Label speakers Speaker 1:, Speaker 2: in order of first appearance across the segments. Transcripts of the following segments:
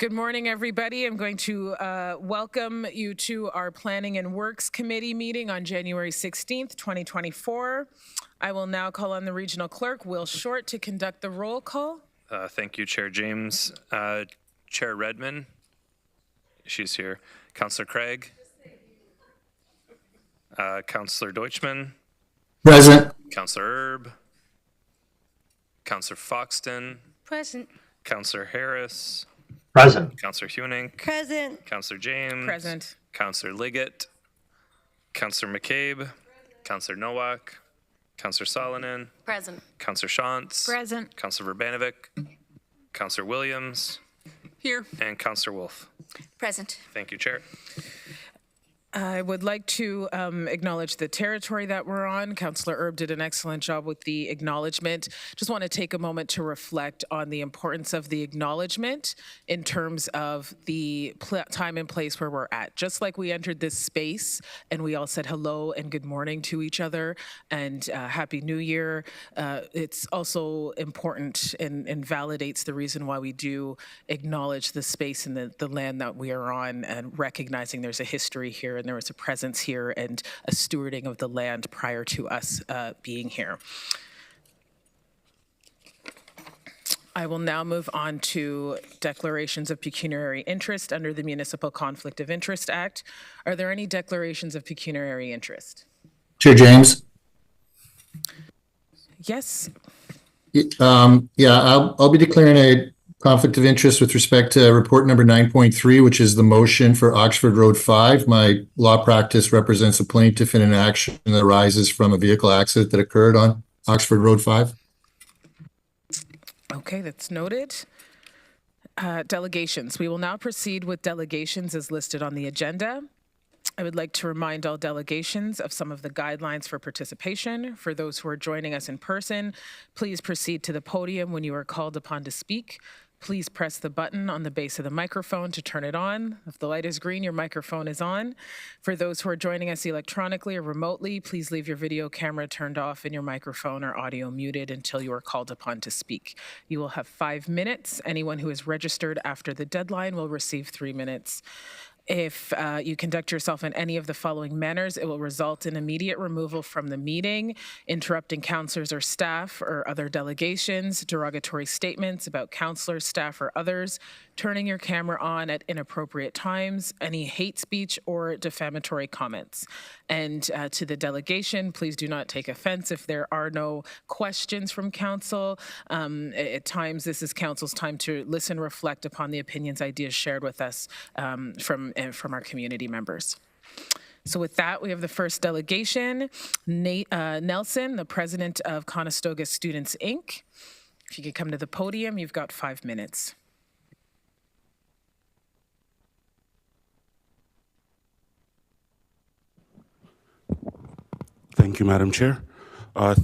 Speaker 1: Good morning, everybody. I'm going to welcome you to our Planning and Works Committee meeting on January 16th, 2024. I will now call on the Regional Clerk, Will Short, to conduct the roll call.
Speaker 2: Thank you, Chair James. Chair Redmond, she's here. Councillor Craig. Councillor Deutschman.
Speaker 3: Present.
Speaker 2: Councillor Erb. Councillor Foxton.
Speaker 4: Present.
Speaker 2: Councillor Harris.
Speaker 3: Present.
Speaker 2: Councillor Huning.
Speaker 4: Present.
Speaker 2: Councillor James.
Speaker 1: Present.
Speaker 2: Councillor Liggett. Councillor McCabe. Councillor Nowak. Councillor Solonen.
Speaker 4: Present.
Speaker 2: Councillor Shantz.
Speaker 4: Present.
Speaker 2: Councillor Verbanovic. Councillor Williams.
Speaker 4: Here.
Speaker 2: And Councillor Wolf.
Speaker 4: Present.
Speaker 2: Thank you, Chair.
Speaker 1: I would like to acknowledge the territory that we're on. Councillor Erb did an excellent job with the acknowledgement. Just want to take a moment to reflect on the importance of the acknowledgement in terms of the time and place where we're at. Just like we entered this space and we all said hello and good morning to each other and Happy New Year, it's also important and validates the reason why we do acknowledge the space and the land that we are on, and recognizing there's a history here and there was a presence here and a stewarding of the land prior to us being here. I will now move on to declarations of pecuniary interest under the Municipal Conflict of Interest Act. Are there any declarations of pecuniary interest?
Speaker 3: Chair James.
Speaker 1: Yes.
Speaker 3: I'll be declaring a conflict of interest with respect to report number 9.3, which is the motion for Oxford Road 5. My law practice represents a plaintiff in an action that arises from a vehicle accident that occurred on Oxford Road 5.
Speaker 1: Okay, that's noted. Delegations. We will now proceed with delegations as listed on the agenda. I would like to remind all delegations of some of the guidelines for participation. For those who are joining us in person, please proceed to the podium when you are called upon to speak. Please press the button on the base of the microphone to turn it on. If the light is green, your microphone is on. For those who are joining us electronically or remotely, please leave your video camera turned off and your microphone or audio muted until you are called upon to speak. You will have 5 minutes. Anyone who is registered after the deadline will receive 3 minutes. If you conduct yourself in any of the following manners, it will result in immediate removal from the meeting, interrupting councillors or staff or other delegations, derogatory statements about councillors, staff, or others, turning your camera on at inappropriate times, any hate speech or defamatory comments. And to the delegation, please do not take offense if there are no questions from council. At times, this is council's time to listen, reflect upon the opinions, ideas shared with us from our community members. So with that, we have the first delegation, Nelson, the president of Conestoga Students, Inc. If you could come to the podium, you've got 5 minutes.
Speaker 5: Thank you, Madam Chair.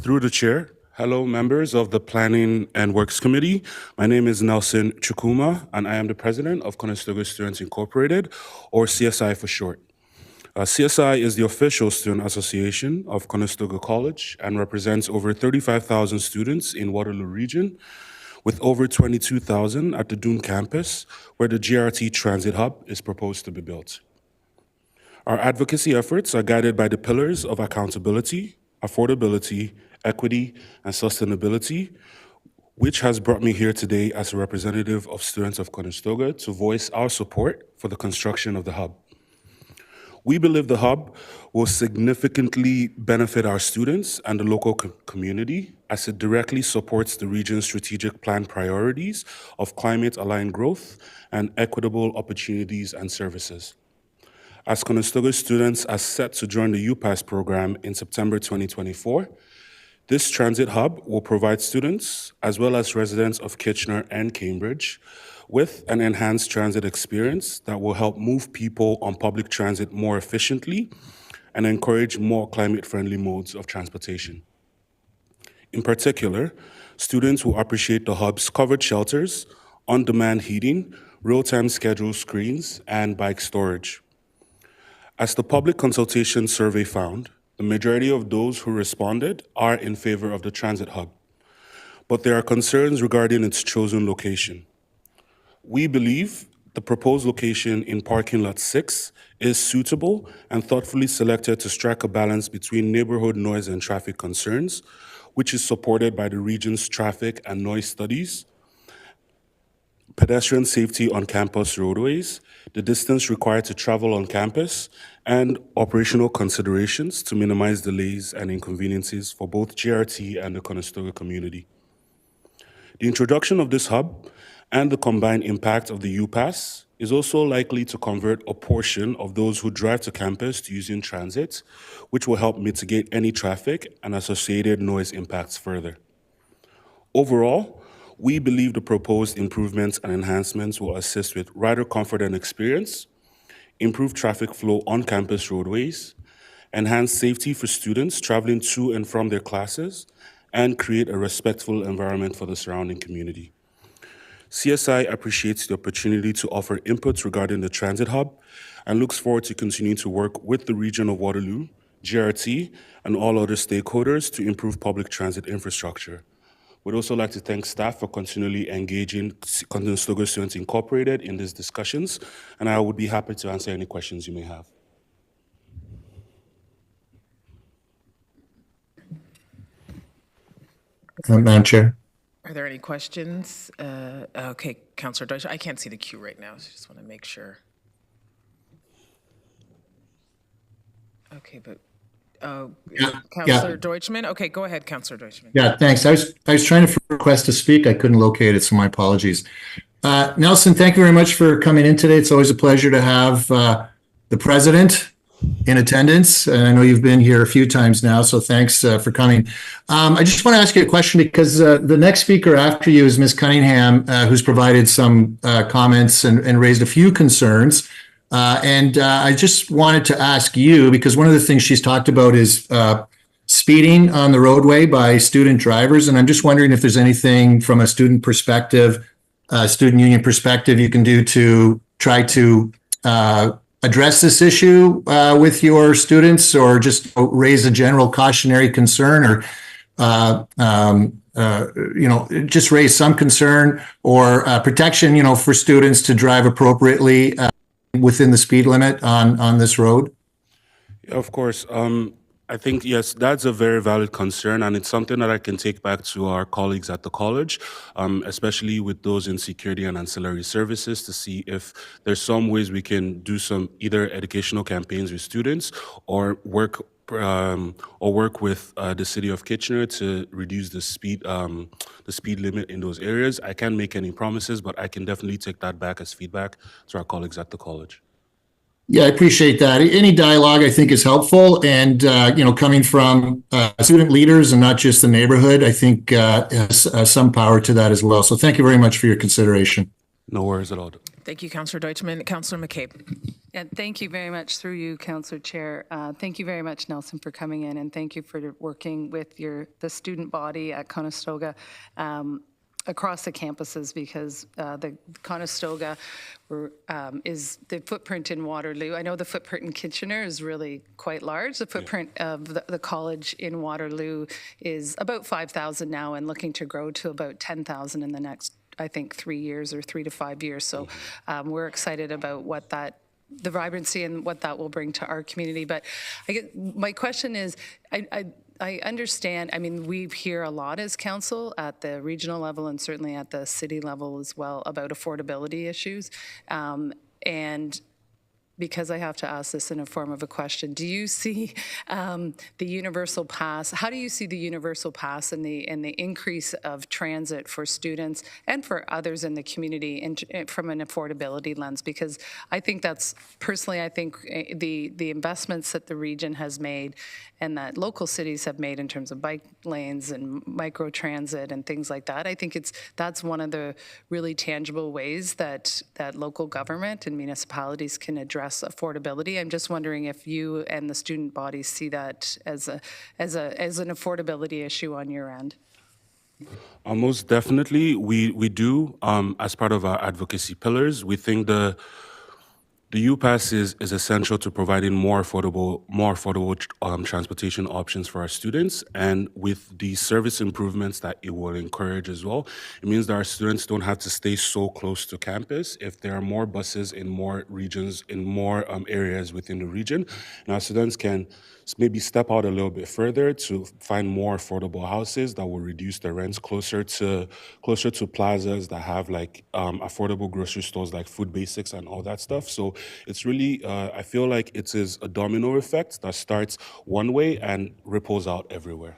Speaker 5: Through the chair, hello, members of the Planning and Works Committee. My name is Nelson Chukuma, and I am the president of Conestoga Students Incorporated, or CSI for short. CSI is the official student association of Conestoga College and represents over 35,000 students in Waterloo region, with over 22,000 at the Doon campus, where the GRT Transit Hub is proposed to be built. Our advocacy efforts are guided by the pillars of accountability, affordability, equity, and sustainability, which has brought me here today as a representative of students of Conestoga to voice our support for the construction of the hub. We believe the hub will significantly benefit our students and the local community as it directly supports the region's strategic plan priorities of climate-aligned growth and equitable opportunities and services. As Conestoga students are set to join the UPass program in September 2024, this transit hub will provide students, as well as residents of Kitchener and Cambridge, with an enhanced transit experience that will help move people on public transit more efficiently and encourage more climate-friendly modes of transportation. In particular, students will appreciate the hub's covered shelters, on-demand heating, real-time schedule screens, and bike storage. As the public consultation survey found, the majority of those who responded are in favor of the transit hub, but there are concerns regarding its chosen location. We believe The proposed location in parking lot 6 is suitable and thoughtfully selected to strike a balance between neighborhood noise and traffic concerns, which is supported by the region's traffic and noise studies, pedestrian safety on campus roadways, the distance required to travel on campus, and operational considerations to minimize delays and inconveniences for both GRT and the Conestoga community. The introduction of this hub and the combined impact of the UPass is also likely to convert a portion of those who drive to campus to using transit, which will help mitigate any traffic and associated noise impacts further. Overall, we believe the proposed improvements and enhancements will assist with rider comfort and experience, improve traffic flow on campus roadways, enhance safety for students traveling to and from their classes, and create a respectful environment for the surrounding community. CSI appreciates the opportunity to offer inputs regarding the transit hub and looks forward to continuing to work with the region of Waterloo, GRT, and all other stakeholders to improve public transit infrastructure. We'd also like to thank staff for continually engaging Conestoga Students Incorporated in these discussions, and I would be happy to answer any questions you may have.
Speaker 3: Madam Chair.
Speaker 1: Are there any questions? Okay, Councillor Deutsch. I can't see the queue right now, so I just want to make sure. Okay, but Councillor Deutschman. Okay, go ahead, Councillor Deutschman.
Speaker 3: Yeah, thanks. I was trying to request to speak. I couldn't locate it, so my apologies. Nelson, thank you very much for coming in today. It's always a pleasure to have the president in attendance. And I know you've been here a few times now, so thanks for coming. I just want to ask you a question because the next speaker after you is Ms. Cunningham, who's provided some comments and raised a few concerns. And I just wanted to ask you, because one of the things she's talked about is speeding on the roadway by student drivers. And I'm just wondering if there's anything from a student perspective, student union perspective, you can do to try to address this issue with your students, or just raise a general cautionary concern, or just raise some concern or protection, for students to drive appropriately within the speed limit on this road?
Speaker 5: Of course. I think, yes, that's a very valid concern, and it's something that I can take back to our colleagues at the college, especially with those in security and ancillary services, to see if there's some ways we can do some either educational campaigns with students or work with the city of Kitchener to reduce the speed limit in those areas. I can't make any promises, but I can definitely take that back as feedback to our colleagues at the college.
Speaker 3: Yeah, I appreciate that. Any dialogue I think is helpful, and coming from student leaders and not just the neighborhood, I think has some power to that as well. So thank you very much for your consideration.
Speaker 5: No worries at all.
Speaker 1: Thank you, Councillor Deutschman. Councillor McCabe.
Speaker 4: Yeah, thank you very much through you, Councillor Chair. Thank you very much, Nelson, for coming in, and thank you for working with the student body at Conestoga across the campuses, because the Conestoga is the footprint in Waterloo. I know the footprint in Kitchener is really quite large. The footprint of the college in Waterloo is about 5,000 now, and looking to grow to about 10,000 in the next, I think, 3 years or 3 to 5 years. So we're excited about what the vibrancy and what that will bring to our community. But my question is, I understand, we hear a lot as council at the regional level and certainly at the city level as well about affordability issues. And because I have to ask this in a form of a question, do you see the universal pass? How do you see the universal pass and the increase of transit for students and for others in the community from an affordability lens? Because I think that's, personally, I think the investments that the region has made and that local cities have made in terms of bike lanes and micro transit and things like that, I think that's one of the really tangible ways that local government and municipalities can address affordability. I'm just wondering if you and the student bodies see that as an affordability issue on your end.
Speaker 5: Most definitely, we do. As part of our advocacy pillars, we think The U-Pass is essential to providing more affordable transportation options for our students, and with the service improvements that it will encourage as well, it means that our students don't have to stay so close to campus. If there are more buses in more regions, in more areas within the region, and our students can maybe step out a little bit further to find more affordable houses that will reduce the rents closer to plazas that have like affordable grocery stores like Food Basics and all that stuff. So it's really, I feel like it is a domino effect that starts one way and ripples out everywhere.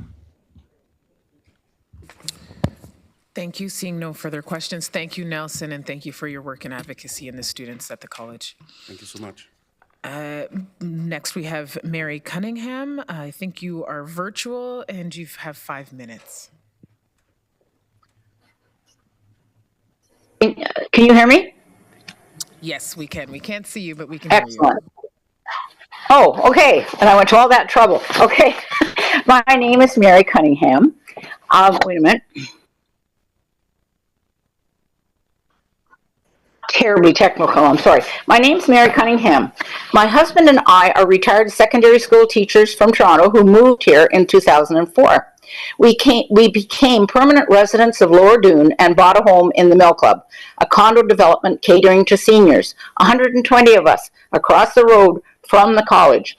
Speaker 1: Thank you. Seeing no further questions, thank you, Nelson, and thank you for your work and advocacy and the students at the college.
Speaker 5: Thank you so much.
Speaker 1: Next, we have Mary Cunningham. I think you are virtual and you have 5 minutes.
Speaker 6: Can you hear me?
Speaker 1: Yes, we can. We can't see you, but we can hear you.
Speaker 6: Excellent. Oh, okay. And I went to all that trouble. Okay. My name is Mary Cunningham. Wait a minute. Terribly technical, I'm sorry. My name's Mary Cunningham. My husband and I are retired secondary school teachers from Toronto who moved here in 2004. We became permanent residents of Lower Doon and bought a home in the Mill Club, a condo development catering to seniors, 120 of us across the road from the college,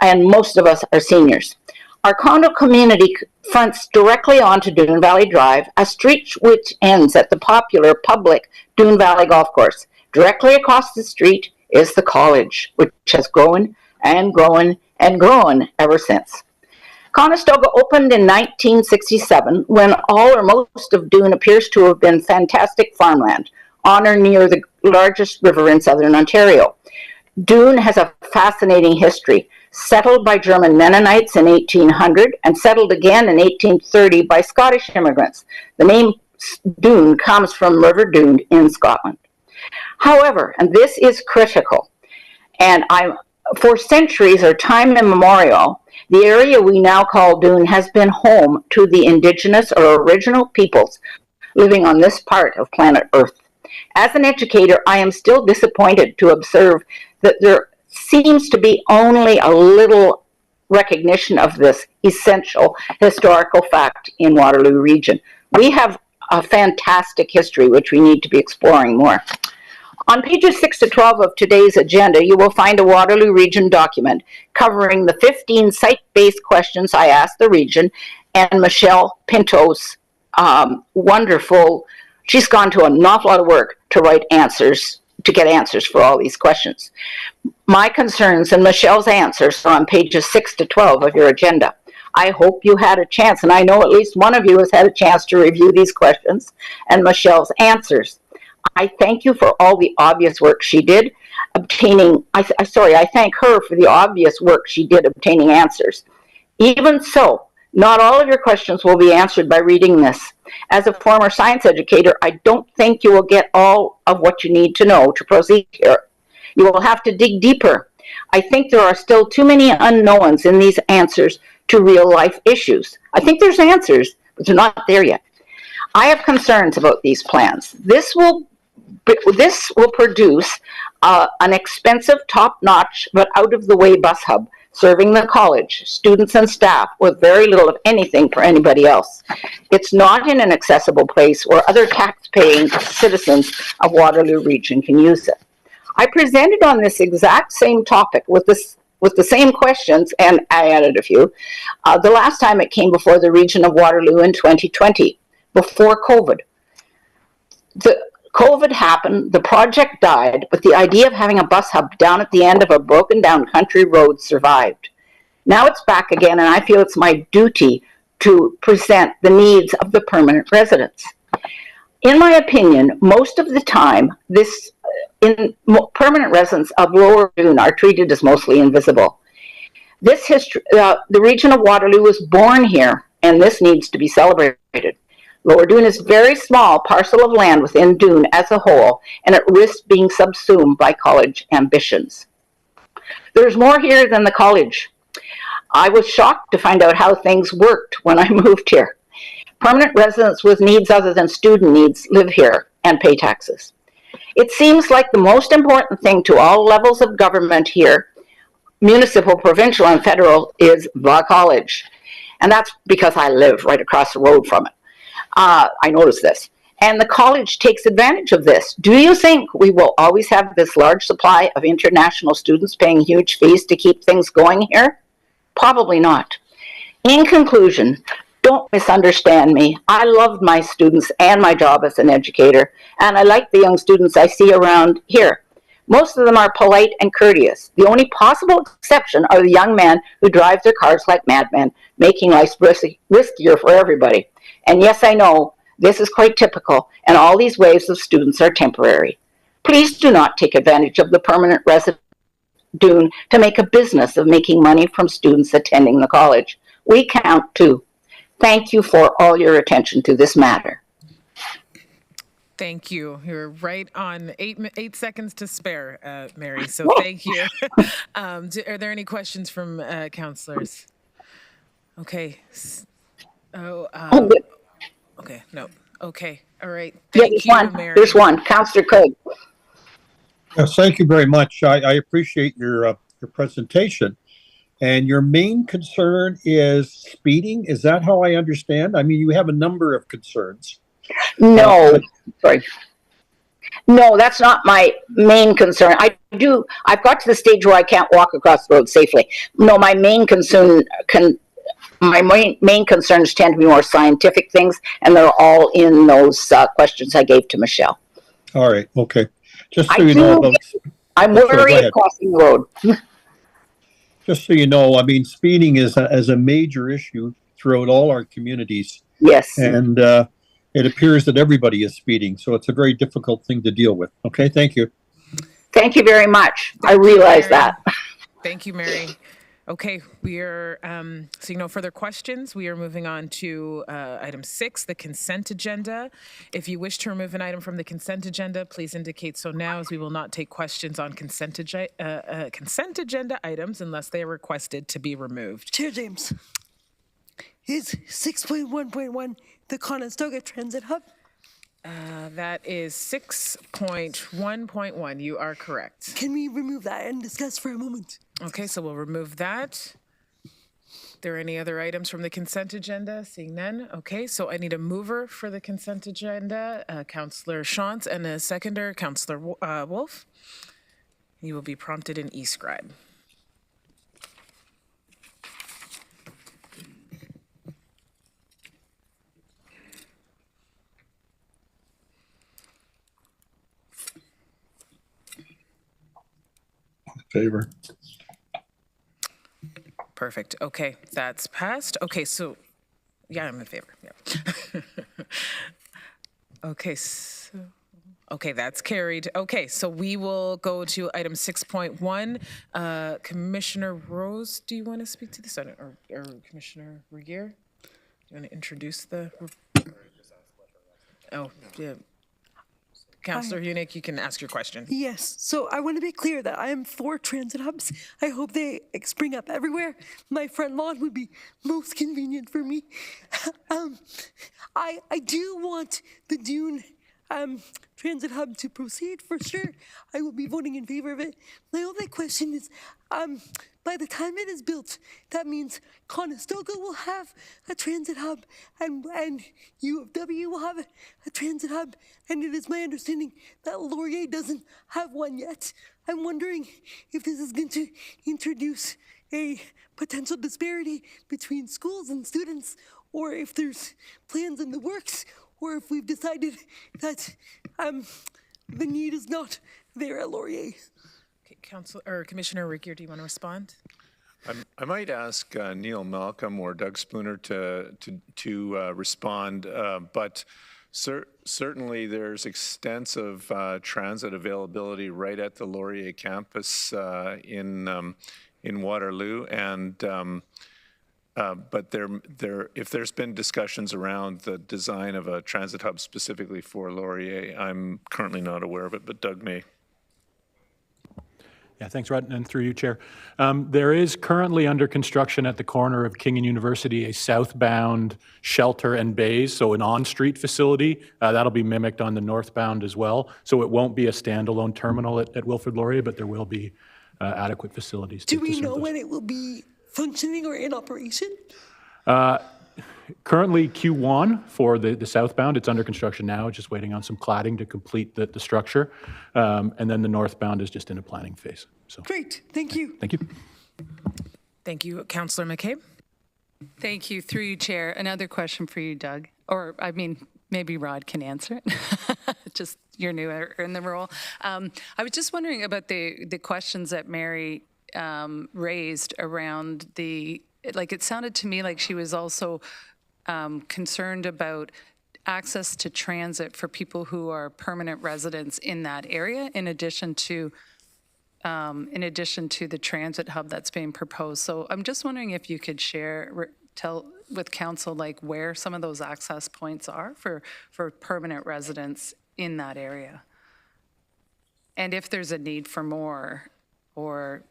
Speaker 6: and most of us are seniors. Our condo community fronts directly onto Doon Valley Drive, a street which ends at the popular public Doon Valley Golf Course. Directly across the street is the college, which has grown and grown and grown ever since. Conestoga opened in 1967 when all or most of Doon appears to have been fantastic farmland on or near the largest river in southern Ontario. Doon has a fascinating history, settled by German Mennonites in 1800 and settled again in 1830 by Scottish immigrants. The name Doon comes from River Doon in Scotland. However, and this is critical, and for centuries or time immemorial, the area we now call Doon has been home to the indigenous or original peoples living on this part of planet Earth. As an educator, I am still disappointed to observe that there seems to be only a little recognition of this essential historical fact in Waterloo region. We have a fantastic history which we need to be exploring more. On pages 6 to 12 of today's agenda, you will find a Waterloo region document covering the 15 site-based questions I asked the region and Michelle Pinto's wonderful, she's gone to an awful lot of work to write answers, to get answers for all these questions. My concerns and Michelle's answers are on pages 6 to 12 of your agenda. I hope you had a chance, and I know at least one of you has had a chance to review these questions and Michelle's answers. I thank you for all the obvious work she did obtaining, I thank her for the obvious work she did obtaining answers. Even so, not all of your questions will be answered by reading this. As a former science educator, I don't think you will get all of what you need to know to proceed here. You will have to dig deeper. I think there are still too many unknowns in these answers to real life issues. I think there's answers, but they're not there yet. I have concerns about these plans. This will produce an expensive, top-notch, but out-of-the-way bus hub serving the college, students and staff with very little of anything for anybody else. It's not in an accessible place where other tax-paying citizens of Waterloo region can use it. I presented on this exact same topic with the same questions, and I added a few, the last time it came before the region of Waterloo in 2020, before COVID. COVID happened, the project died, but the idea of having a bus hub down at the end of a broken down country road survived. Now it's back again, and I feel it's my duty to present the needs of the permanent residents. In my opinion, most of the time, permanent residents of Lower Doon are treated as mostly invisible. This history, the region of Waterloo was born here, and this needs to be celebrated. Lower Doon is a very small parcel of land within Doon as a whole, and it risks being subsumed by college ambitions. There's more here than the college. I was shocked to find out how things worked when I moved here. Permanent residents with needs other than student needs live here and pay taxes. It seems like the most important thing to all levels of government here, municipal, provincial, and federal, is the college. And that's because I live right across the road from it. I noticed this. And the college takes advantage of this. Do you think we will always have this large supply of international students paying huge fees to keep things going here? Probably not. In conclusion, don't misunderstand me. I loved my students and my job as an educator, and I like the young students I see around here. Most of them are polite and courteous. The only possible exception are the young men who drive their cars like madmen, making life riskier for everybody. And yes, I know this is quite typical, and all these waves of students are temporary. Please do not take advantage of the permanent resident Dune to make a business of making money from students attending the college. We count too. Thank you for all your attention to this matter.
Speaker 1: Thank you. You're right on 8 seconds to spare, Mary. So thank you. Are there any questions from councillors? Okay. Okay. No. Okay. All right. Thank you, Mary.
Speaker 6: There's one. Councillor Craig.
Speaker 7: Yes, thank you very much. I appreciate your presentation. And your main concern is speeding. Is that how I understand? I mean, you have a number of concerns.
Speaker 6: No, sorry. No, that's not my main concern. I've got to the stage where I can't walk across the road safely. No, my main concerns tend to be more scientific things, and they're all in those questions I gave to Michelle.
Speaker 7: All right, okay. Just so you know about...
Speaker 6: I'm worried crossing the road.
Speaker 7: Just so you know, I mean, speeding is a major issue throughout all our communities.
Speaker 6: Yes.
Speaker 7: And it appears that everybody is speeding, so it's a very difficult thing to deal with. Okay, thank you.
Speaker 6: Thank you very much. I realize that.
Speaker 1: Thank you, Mary. Okay, we are seeing no further questions. We are moving on to item 6, the consent agenda. If you wish to remove an item from the consent agenda, please indicate so now, as we will not take questions on consent agenda items unless they are requested to be removed.
Speaker 8: Chair James, is 6.1.1 the Conestoga Transit Hub?
Speaker 1: That is 6.1.1. You are correct.
Speaker 8: Can we remove that and discuss for a moment?
Speaker 1: Okay, so we'll remove that. There any other items from the consent agenda? Seeing none. Okay, so I need a mover for the consent agenda, Councillor Shantz, and a seconder, Councillor Wolf. You will be prompted in eScribe.
Speaker 7: Favor.
Speaker 1: Perfect. Okay, that's passed. Okay, so, yeah, I'm in favor. Yeah. Okay, so, okay, that's carried. Okay, so we will go to item 6.1. Commissioner Rose, do you want to speak to this? Or Commissioner Regier? Do you want to introduce the... Oh, yeah. Councillor Hunick, you can ask your question.
Speaker 8: Yes. So I want to be clear that I am for transit hubs. I hope they spring up everywhere. My front lawn would be most convenient for me. I do want the Dune transit hub to proceed for sure. I will be voting in favor of it. My only question is, by the time it is built, that means Conestoga will have a transit hub and U of W will have a transit hub. And it is my understanding that Laurier doesn't have one yet. I'm wondering if this is going to introduce a potential disparity between schools and students, or if there's plans in the works, or if we've decided that the need is not there at Laurier.
Speaker 1: Commissioner Regier, do you want to respond?
Speaker 9: I might ask Neil Malcolm or Doug Spooner to respond, but certainly there's extensive transit availability right at the Laurier campus in Waterloo, and but if there's been discussions around the design of a transit hub specifically for Laurier, I'm currently not aware of it, but Doug may.
Speaker 10: Yeah, thanks, Rod, and through you, Chair. There is currently under construction at the corner of King and University a southbound shelter and bays, so an on-street facility. That'll be mimicked on the northbound as well. So it won't be a standalone terminal at Wilfrid Laurier, but there will be adequate facilities to
Speaker 8: Do we
Speaker 10: serve
Speaker 8: know
Speaker 10: those.
Speaker 8: when it will be functioning or in operation?
Speaker 10: Currently Q1 for the southbound. It's under construction now, just waiting on some cladding to complete the structure. And then the northbound is just in a planning phase. So
Speaker 8: Great, thank you.
Speaker 10: thank you.
Speaker 1: Thank you. Councillor McCabe?
Speaker 4: Thank you. Through you, Chair. Another question for you, Doug. Or, I mean, maybe Rod can answer it. Just, you're new in the role. I was just wondering about the questions that Mary raised around like, it sounded to me like she was also concerned about access to transit for people who are permanent residents in that area, in addition to the transit hub that's being proposed. So I'm just wondering if you could tell with council, like, where some of those access points are for permanent residents in that area, and if there's a need for more, or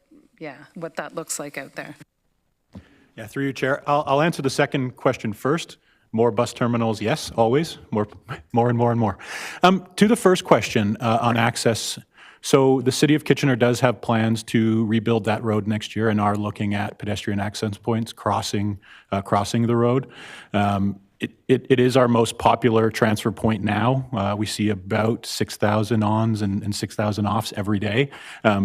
Speaker 4: what that looks like out there.
Speaker 10: Yeah, through you, Chair. I'll answer the second question first. More bus terminals, yes, always. More and more and more. To the first question on access, so the City of Kitchener does have plans to rebuild that road next year and are looking at pedestrian access points crossing the road. It is our most popular transfer point now. We see about 6,000 ons and 6,000 offs every day.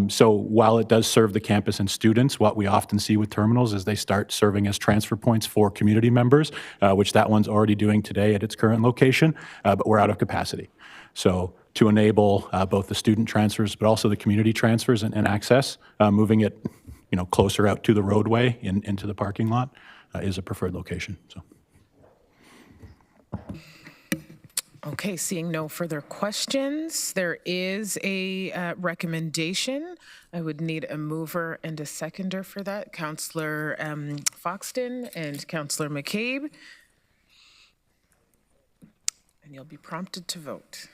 Speaker 10: So while it does serve the campus and students, what we often see with terminals is they start serving as transfer points for community members, which that one's already doing today at its current location, but we're out of capacity. So to enable both the student transfers, but also the community transfers and access, moving it closer out to the roadway into the parking lot is a preferred location. So.
Speaker 1: Okay, seeing no further questions, there is a recommendation. I would need a mover and a seconder for that. Councillor Foxton and Councillor McCabe. And you'll be prompted to vote.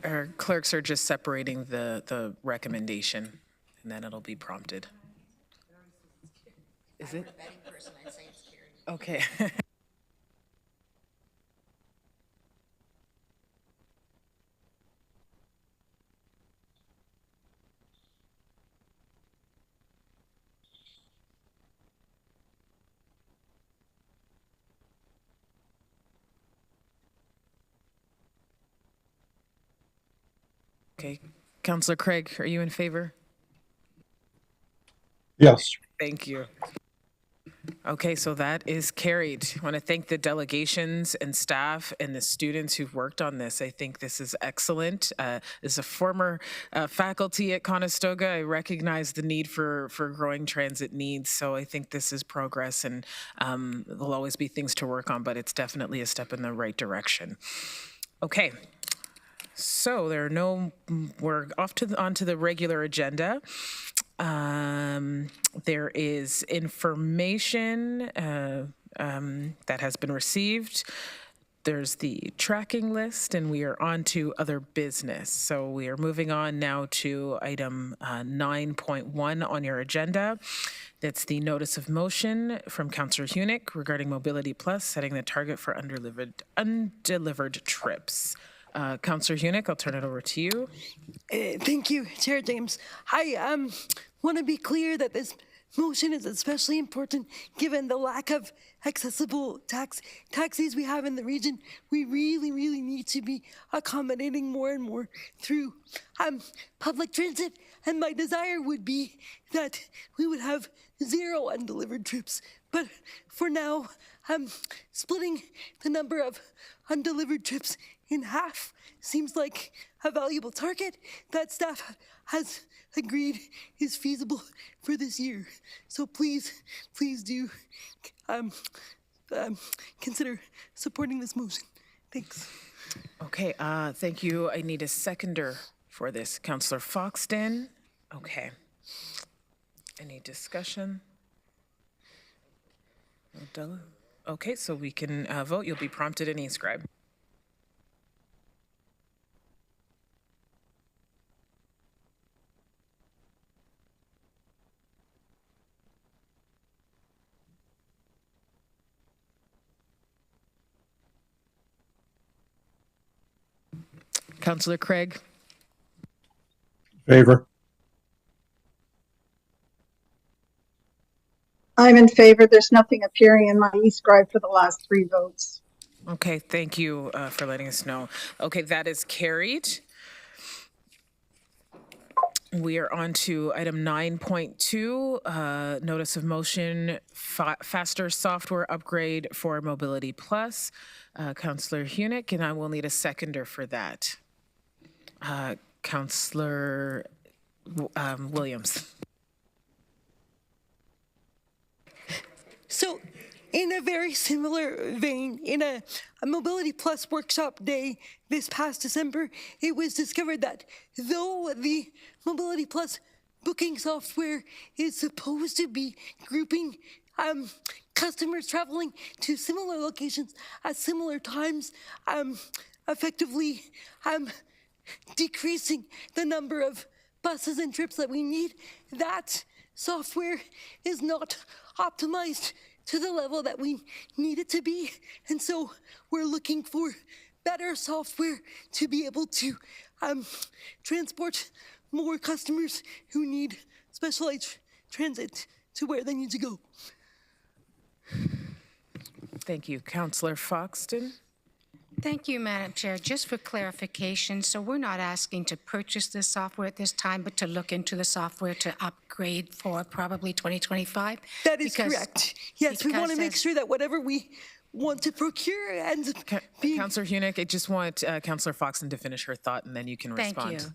Speaker 1: Our clerks are just separating the recommendation, and then it'll be prompted. Is it? Okay. Okay. Councillor Craig, are you in favor?
Speaker 7: Yes.
Speaker 1: Thank you. Okay, so that is carried. I want to thank the delegations and staff and the students who've worked on this. I think this is excellent. As a former faculty at Conestoga, I recognize the need for growing transit needs. So I think this is progress, and there'll always be things to work on, but it's definitely a step in the right direction. Okay. So we're onto the regular agenda. There is information that has been received. There's the tracking list, and we are on to other business. So we are moving on now to item 9.1 on your agenda. That's the notice of motion from Councillor Hunick regarding Mobility Plus, setting the target for undelivered trips. Councillor Hunick, I'll turn it over to you.
Speaker 8: Thank you, Chair James. I want to be clear that this motion is especially important given the lack of accessible taxis we have in the region. We really, really need to be accommodating more and more through public transit, and my desire would be that we would have 0 undelivered trips. But for now, splitting the number of undelivered trips in half seems like a valuable target that staff has agreed is feasible for this year. So please do consider supporting this motion. Thanks.
Speaker 1: Okay, thank you. I need a seconder for this. Councillor Foxton. Okay. Any discussion? Odella? Okay, so we can vote. You'll be prompted in e-scribe. Councillor Craig.
Speaker 7: Favor.
Speaker 11: I'm in favor. There's nothing appearing in my e-scribe for the last 3 votes.
Speaker 1: Okay, thank you for letting us know. Okay, that is carried. We are on to item 9.2, notice of motion, faster software upgrade for Mobility Plus. Councillor Hunick, and I will need a seconder for that. Councillor Williams.
Speaker 8: So, in a very similar vein, in a Mobility Plus workshop day this past December, it was discovered that though the Mobility Plus booking software is supposed to be grouping customers traveling to similar locations at similar times, effectively decreasing the number of buses and trips that we need, that software is not optimized to the level that we need it to be. And so we're looking for better software to be able to transport more customers who need specialized transit to where they need to go.
Speaker 1: Thank you. Councillor Foxton.
Speaker 12: Thank you, Madam Chair. Just for clarification, so we're not asking to purchase this software at this time, but to look into the software to upgrade for probably 2025?
Speaker 8: That is correct. Yes, we want to make sure that whatever we want to procure ends up being...
Speaker 1: Councillor Hunick, I just want Councillor Foxton to finish her thought, and then you can respond.
Speaker 12: Thank you.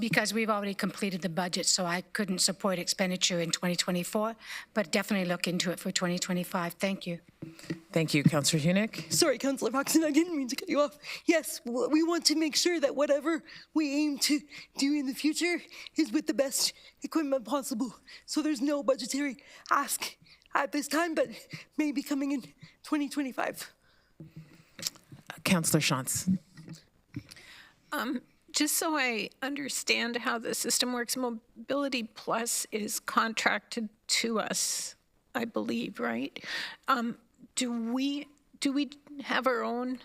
Speaker 12: Because we've already completed the budget, so I couldn't support expenditure in 2024, but definitely look into it for 2025. Thank you.
Speaker 1: Thank you. Councillor Hunick.
Speaker 8: Sorry, Councillor Foxton, I didn't mean to cut you off. Yes, we want to make sure that whatever we aim to do in the future is with the best equipment possible. So there's no budgetary ask at this time, but maybe coming in 2025.
Speaker 1: Councillor Shantz.
Speaker 13: Just so I understand how the system works, Mobility Plus is contracted to us, I believe, right? Do we have our own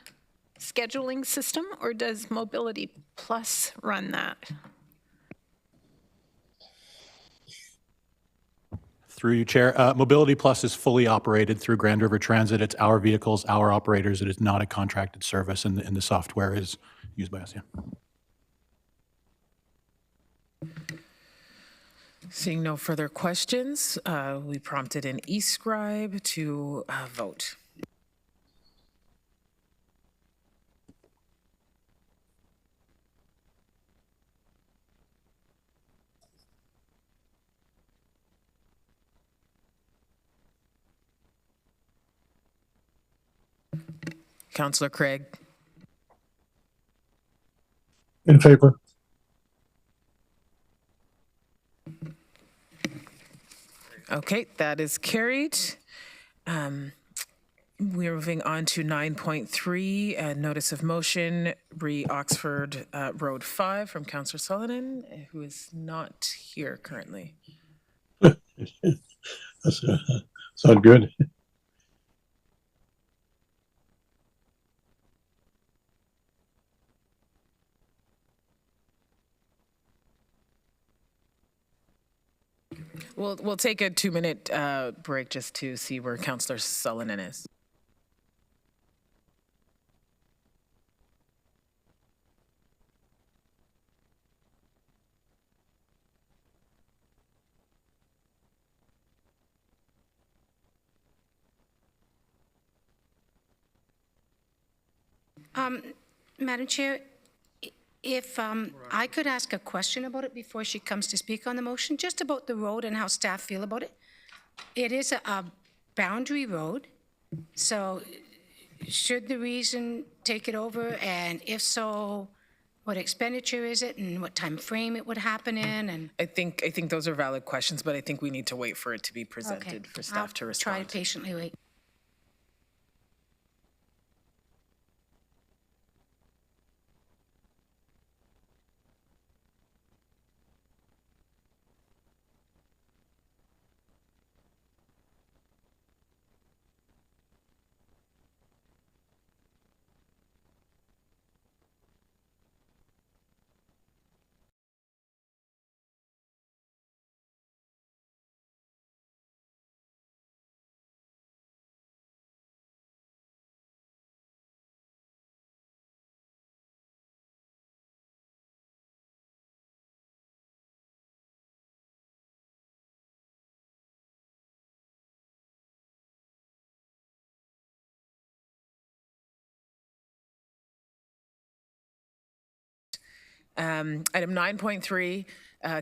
Speaker 13: scheduling system, or does Mobility Plus run that?
Speaker 10: Through you, Chair. Mobility Plus is fully operated through Grand River Transit. It's our vehicles, our operators. It is not a contracted service, and the software is used by us. Yeah.
Speaker 1: Seeing no further questions, we prompted an e-scribe to vote. Councillor Craig.
Speaker 7: In favor.
Speaker 1: Okay, that is carried. We're moving on to 9.3, notice of motion, Oxford Road 5 from Councillor Sullivan, who is not here currently.
Speaker 7: That's sound good.
Speaker 1: We'll take a 2-minute break just to see where Councillor Sullivan is.
Speaker 12: Madam Chair, if I could ask a question about it before she comes to speak on the motion, just about the road and how staff feel about it. It is a boundary road, so should the region take it over? And if so, what expenditure is it and what time frame it would happen in? And
Speaker 1: I think those are valid questions, but I think we need to wait for it to be presented for staff to respond.
Speaker 12: Try to patiently wait.
Speaker 1: Item 9.3,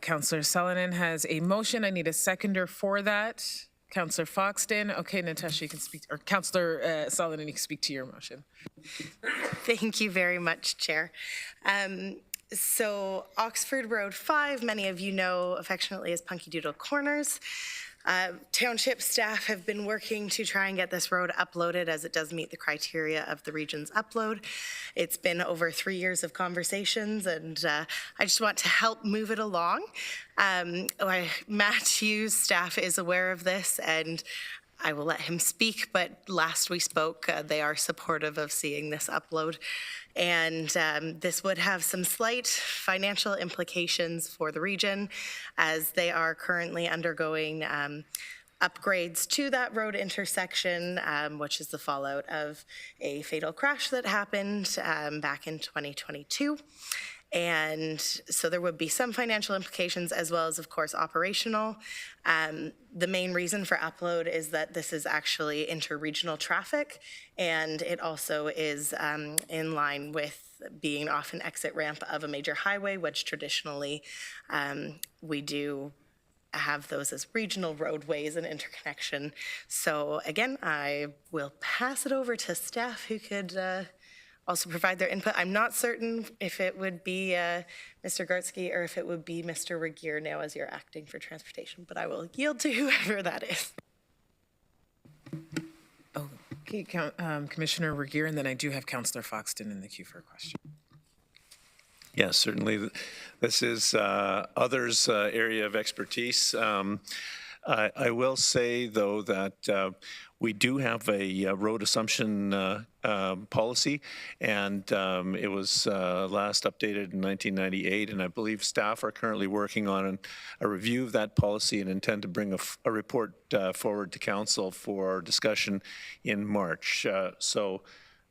Speaker 1: Councillor Sullivan has a motion. I need a seconder for that. Councillor Foxton. Okay, Natasha, you can speak, or Councillor Sullivan, you can speak to your motion.
Speaker 14: Thank you very much, Chair. So Oxford Road 5, many of you know affectionately as Punky Doodle Corners. Township staff have been working to try and get this road uploaded as it does meet the criteria of the region's upload. It's been over 3 years of conversations, and I just want to help move it along. Matt Hughes' staff is aware of this, and I will let him speak, but last we spoke, they are supportive of seeing this upload. And this would have some slight financial implications for the region, as they are currently undergoing upgrades to that road intersection, which is the fallout of a fatal crash that happened back in 2022. And so there would be some financial implications as well as, of course, operational. The main reason for upload is that this is actually interregional traffic, and it also is in line with being off an exit ramp of a major highway, which traditionally we do have those as regional roadways and interconnection. So again, I will pass it over to staff who could also provide their input. I'm not certain if it would be Mr. Gartsky or if it would be Mr. Regier now as you're acting for transportation, but I will yield to whoever that is.
Speaker 1: Okay, Commissioner Regier, and then I do have Councillor Foxton in the queue for a question.
Speaker 9: Yes, certainly. This is others' area of expertise. I will say, though, that we do have a road assumption policy, and it was last updated in 1998, and I believe staff are currently working on a review of that policy and intend to bring a report forward to council for discussion in March. So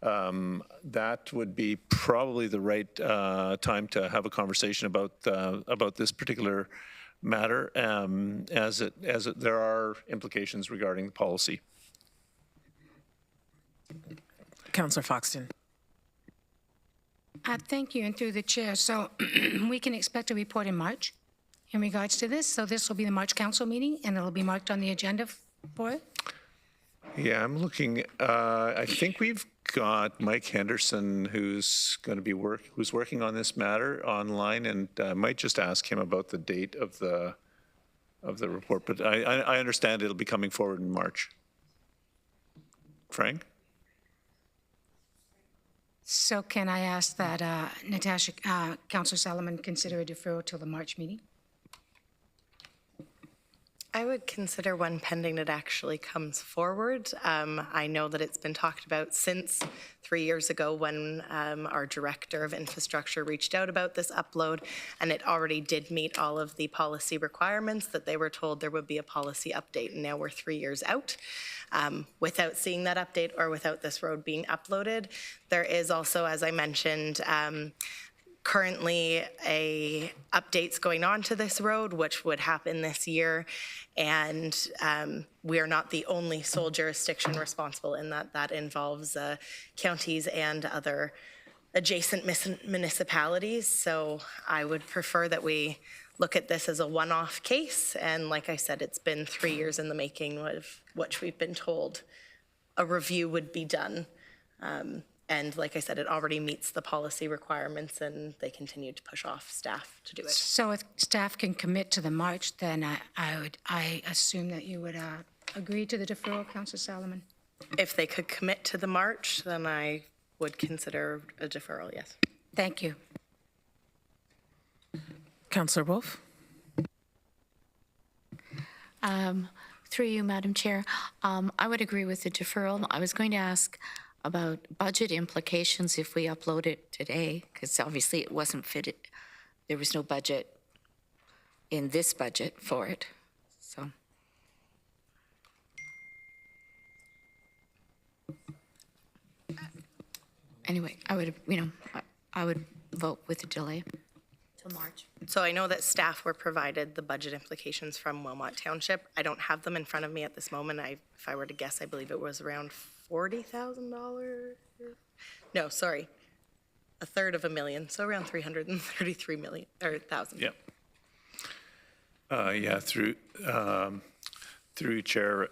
Speaker 9: that would be probably the right time to have a conversation about this particular matter, as there are implications regarding the policy.
Speaker 1: Councillor Foxton.
Speaker 12: Thank you, and through the chair. So we can expect a report in March in regards to this. So this will be the March council meeting, and it'll be marked on the agenda for it.
Speaker 9: Yeah, I'm looking. I think we've got Mike Henderson, who's going to be working on this matter online, and I might just ask him about the date of the report. But I understand it'll be coming forward in March. Frank?
Speaker 12: So can I ask that Natasha, Councillor Solomon, consider a deferral till the March meeting?
Speaker 14: I would consider one pending it actually comes forward. I know that it's been talked about since 3 years ago when our Director of Infrastructure reached out about this upload, and it already did meet all of the policy requirements that they were told there would be a policy update, and now we're 3 years out. Without seeing that update or without this road being uploaded, there is also, as I mentioned, currently updates going on to this road, which would happen this year, and we are not the only sole jurisdiction responsible in that. That involves counties and other adjacent municipalities. So I would prefer that we look at this as a one-off case. And like I said, it's been 3 years in the making of what we've been told a review would be done. And like I said, it already meets the policy requirements, and they continue to push off staff to do it.
Speaker 12: So if staff can commit to the March, then I assume that you would agree to the deferral, Councillor Solomon?
Speaker 14: If they could commit to the March, then I would consider a deferral, yes.
Speaker 12: Thank you.
Speaker 1: Councillor Wolf?
Speaker 15: Through you, Madam Chair, I would agree with the deferral. I was going to ask about budget implications if we upload it today, because obviously it wasn't fitted. There was no budget in this budget for it, so. Anyway, I would, I would vote with a delay till March.
Speaker 14: So I know that staff were provided the budget implications from Wilmot Township. I don't have them in front of me at this moment. If I were to guess, I believe it was around $40,000. No, sorry, $333,000. So around 333 million or thousand.
Speaker 9: Yep. Yeah, through Chair,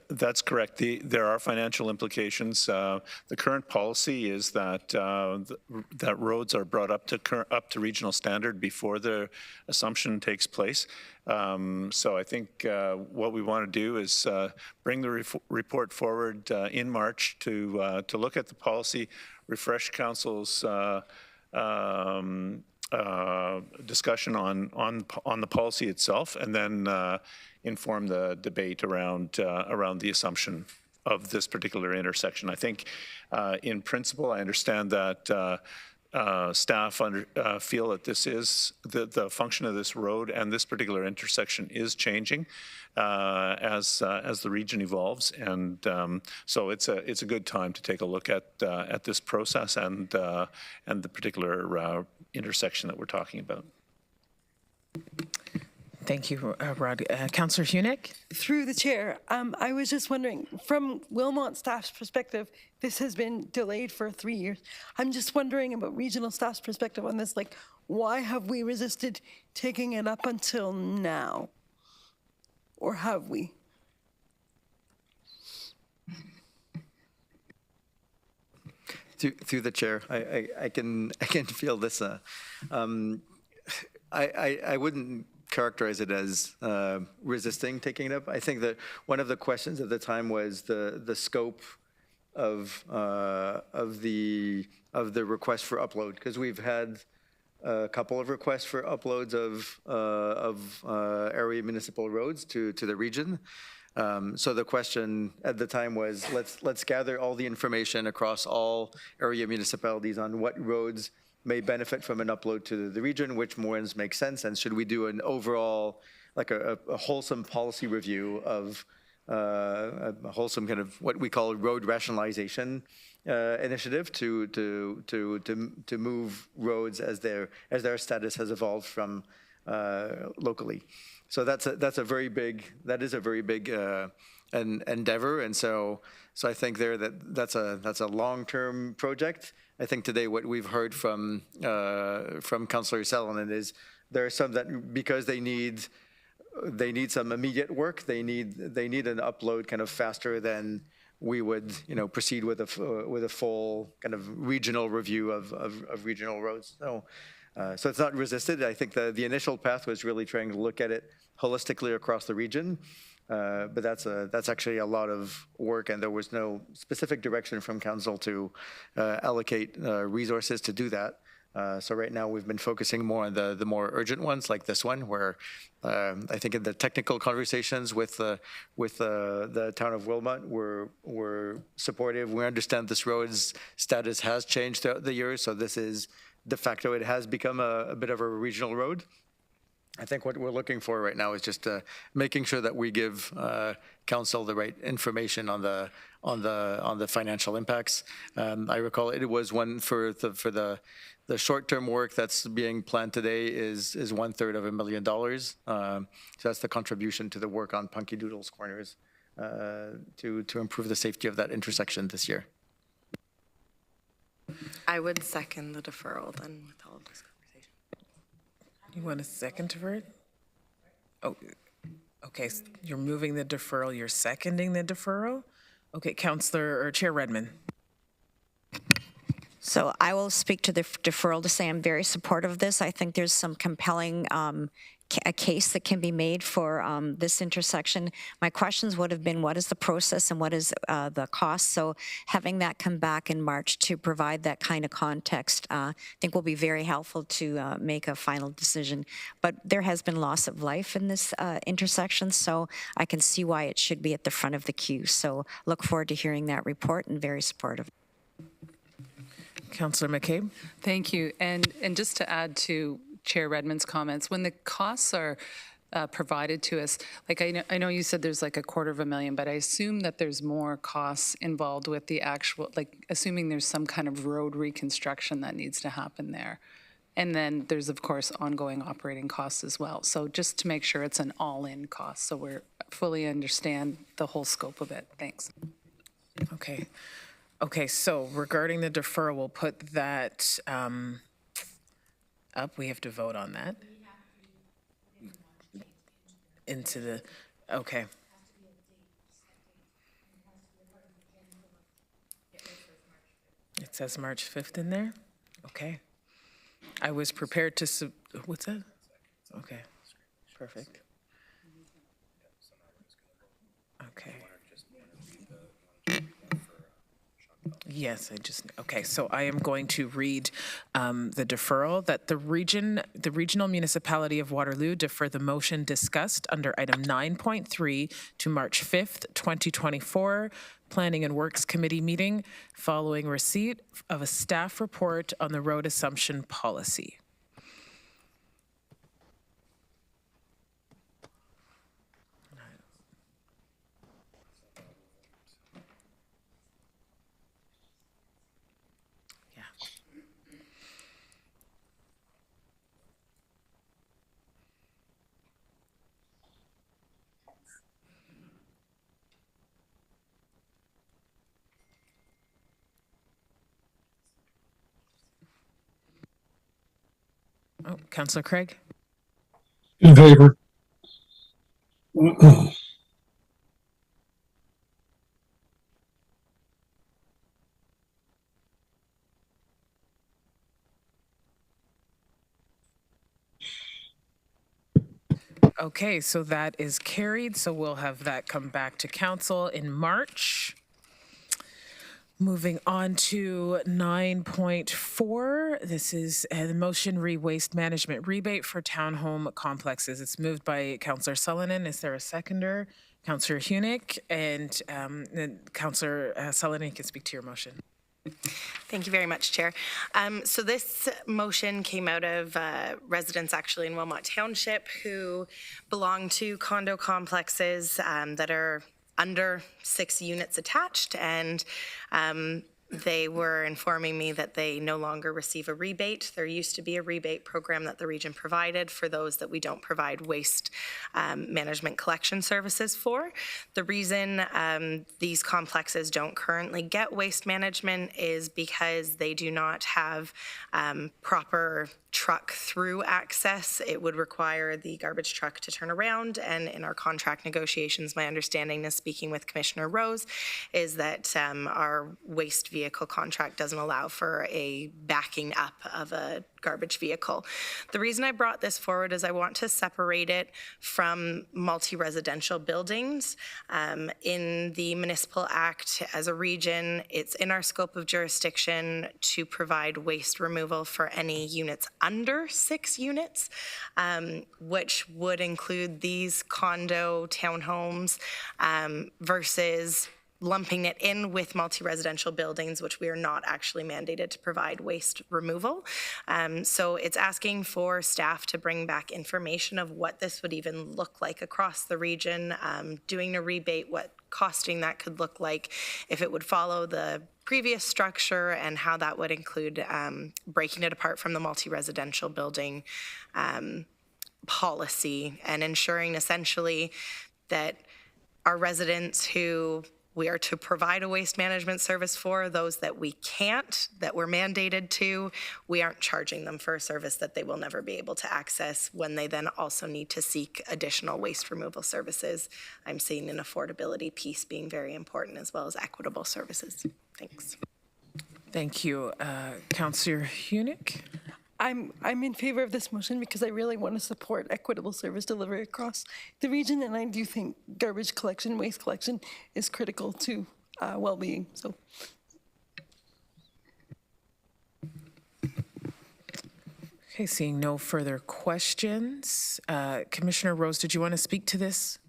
Speaker 9: that's correct. There are financial implications. The current policy is that that roads are brought up to regional standard before the assumption takes place. So I think what we want to do is bring the report forward in March to look at the policy, refresh council's discussion on the policy itself, and then inform the debate around the assumption of this particular intersection. I think, in principle, I understand that staff feel that this is the function of this road and this particular intersection is changing as the region evolves, and so it's a good time to take a look at this process and the particular intersection that we're talking about.
Speaker 1: Thank you, Rod. Councillor Hunick?
Speaker 8: Through the chair, I was just wondering, from Wilmot staff's perspective, this has been delayed for 3 years. I'm just wondering about regional staff's perspective on this, like, why have we resisted taking it up until now? Or have we?
Speaker 16: Through the chair, I can feel this. I wouldn't characterize it as resisting taking it up. I think that one of the questions at the time was the scope of the request for upload, because we've had a couple of requests for uploads of area municipal roads to the region. So the question at the time was, let's gather all the information across all area municipalities on what roads may benefit from an upload to the region, which ones make sense, and should we do an overall, like a wholesome policy review of a wholesome kind of what we call road rationalization initiative to move roads as their status has evolved from locally. So that is a very big endeavor, and so I think that's a long-term project. I think today what we've heard from Councillor Salonen is there are some that because they need some immediate work, they need an upload kind of faster than we would proceed with a full kind of regional review of regional roads. So it's not resisted. I think the initial path was really trying to look at it holistically across the region. But that's actually a lot of work, and there was no specific direction from council to allocate resources to do that. So right now we've been focusing more on the more urgent ones, like this one, where I think in the technical conversations with the town of Wilmot, we're supportive. We understand this road's status has changed throughout the years, so this is de facto it has become a bit of a regional road. I think what we're looking for right now is just making sure that we give council the right information on the financial impacts. I recall it was one for the short-term work that's being planned today is $1/3 million. So that's the contribution to the work on Punky Doodles Corners to improve the safety of that intersection this year.
Speaker 14: I would second the deferral then with all of this conversation.
Speaker 1: You want a second for it? Oh, okay, you're moving the deferral, you're seconding the deferral? Okay, Councillor or Chair Redmond.
Speaker 17: So I will speak to the deferral to say I'm very supportive of this. I think there's some compelling a case that can be made for this intersection. My questions would have been, what is the process and what is the cost? So having that come back in March to provide that kind of context, I think will be very helpful to make a final decision. But there has been loss of life in this intersection, so I can see why it should be at the front of the queue. So look forward to hearing that report and very supportive.
Speaker 1: Councillor McCabe.
Speaker 4: Thank you. And just to add to Chair Redmond's comments, when the costs are provided to us, like I know you said there's like $250,000, but I assume that there's more costs involved with the actual, like assuming there's some kind of road reconstruction that needs to happen there. And then there's, of course, ongoing operating costs as well. So just to make sure it's an all-in cost, so we fully understand the whole scope of it. Thanks.
Speaker 1: Okay. Okay, so regarding the deferral, we'll put that up. We have to vote on that. Into the, okay. It says March 5th in there? Okay. I was prepared to, what's that? Okay, perfect. Okay. Yes, okay, so I am going to read the deferral that the regional municipality of Waterloo defer the motion discussed under item 9.3 to March 5th, 2024, Planning and Works Committee meeting following receipt of a staff report on the road assumption policy. Oh, Councillor Craig?
Speaker 7: In favor.
Speaker 1: Okay, so that is carried. So we'll have that come back to council in March. Moving on to 9.4, this is the motion re-waste management rebate for townhome complexes. It's moved by Councillor Sullivan. Is there a seconder? Councillor Hunick, and Councillor Sullivan can speak to your motion.
Speaker 14: Thank you very much, Chair. So this motion came out of residents actually in Wilmot Township who belong to condo complexes that are under 6 units attached, and they were informing me that they no longer receive a rebate. There used to be a rebate program that the region provided for those that we don't provide waste management collection services for. The reason these complexes don't currently get waste management is because they do not have proper truck through access. It would require the garbage truck to turn around, and in our contract negotiations, my understanding is, speaking with Commissioner Rose, is that our waste vehicle contract doesn't allow for a backing up of a garbage vehicle. The reason I brought this forward is I want to separate it from multi-residential buildings. In the Municipal Act, as a region, it's in our scope of jurisdiction to provide waste removal for any units under 6 units, which would include these condo townhomes versus lumping it in with multi-residential buildings, which we are not actually mandated to provide waste removal. So it's asking for staff to bring back information of what this would even look like across the region, doing a rebate, what costing that could look like, if it would follow the previous structure, and how that would include breaking it apart from the multi-residential building policy, and ensuring essentially that our residents who We are to provide a waste management service for those that we can't, that we're mandated to. We aren't charging them for a service that they will never be able to access when they then also need to seek additional waste removal services. I'm seeing an affordability piece being very important as well as equitable services. Thanks.
Speaker 1: Thank you. Councillor Hunick?
Speaker 8: I'm in favor of this motion because I really want to support equitable service delivery across the region, and I do think garbage collection, waste collection is critical to well-being. So,
Speaker 1: okay, seeing no further questions. Commissioner Rose, did you want to speak to this?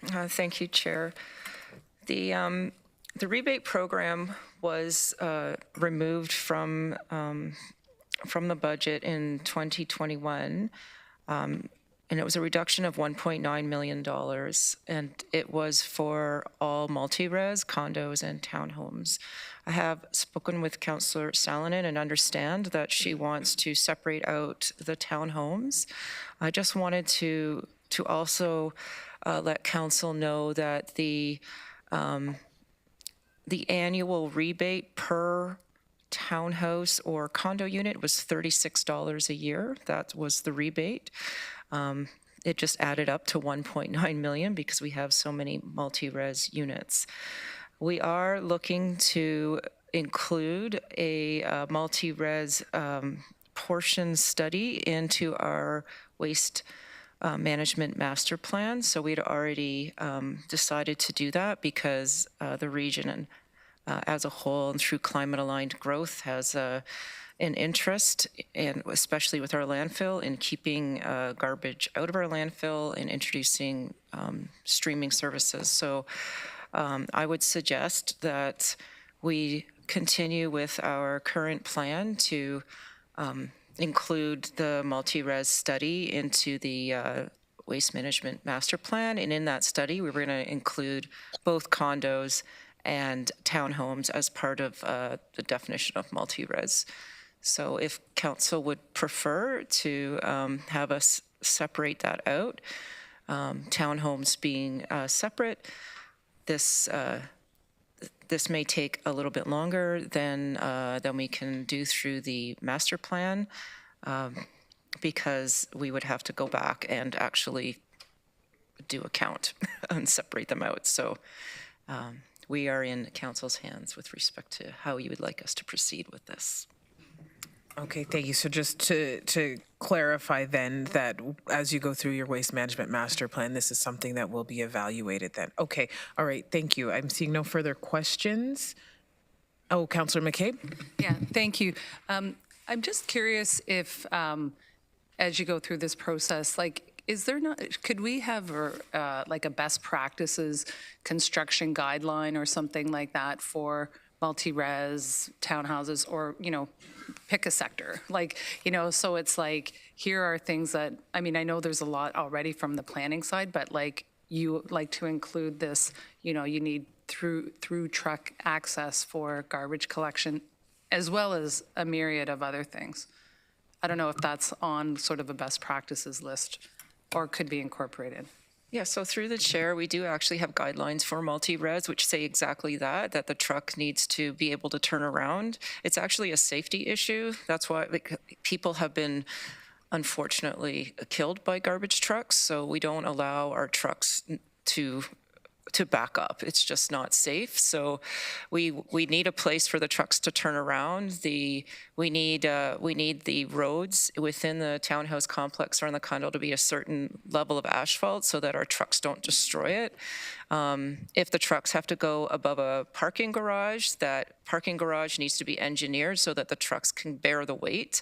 Speaker 18: Thank you, Chair. The rebate program was removed from the budget in 2021, and it was a reduction of $1.9 million, and it was for all multi-res, condos, and townhomes. I have spoken with Councillor Salonen and understand that she wants to separate out the townhomes. I just wanted to also let Council know that the annual rebate per townhouse or condo unit was $36 a year. That was the rebate. It just added up to 1.9 million because we have so many multi-res units. We are looking to include a multi-res portion study into our waste management master plan. So we'd already decided to do that because the region as a whole and through climate aligned growth has an interest, and especially with our landfill, in keeping garbage out of our landfill and introducing streaming services. So I would suggest that we continue with our current plan to include the multi-res study into the waste management master plan. And in that study, we were going to include both condos and townhomes as part of the definition of multi-res. So if council would prefer to have us separate that out, townhomes being separate, this may take a little bit longer than we can do through the master plan, because we would have to go back and actually do a count and separate them out. So we are in council's hands with respect to how you would like us to proceed with this.
Speaker 1: Okay, thank you. So just to clarify then that as you go through your waste management master plan, this is something that will be evaluated then. Okay, all right, thank you. I'm seeing no further questions. Oh, Councillor McCabe?
Speaker 4: Yeah, thank you. I'm just curious if, as you go through this process, like, is there not, could we have like a best practices construction guideline or something like that for multi-res townhouses, or, you know, pick a sector, like, you know, so it's like, here are things that, I mean, I know there's a lot already from the planning side, but like, you like to include this, you know, you need through truck access for garbage collection, as well as a myriad of other things. I don't know if that's on sort of a best practices list or could be incorporated.
Speaker 18: Yeah, so through the chair, we do actually have guidelines for multi-res, which say exactly that the truck needs to be able to turn around. It's actually a safety issue. That's why people have been, unfortunately, killed by garbage trucks. So we don't allow our trucks to back up. It's just not safe. So we need a place for the trucks to turn around. We need the roads within the townhouse complex or in the condo to be a certain level of asphalt so that our trucks don't destroy it. If the trucks have to go above a parking garage, that parking garage needs to be engineered so that the trucks can bear the weight.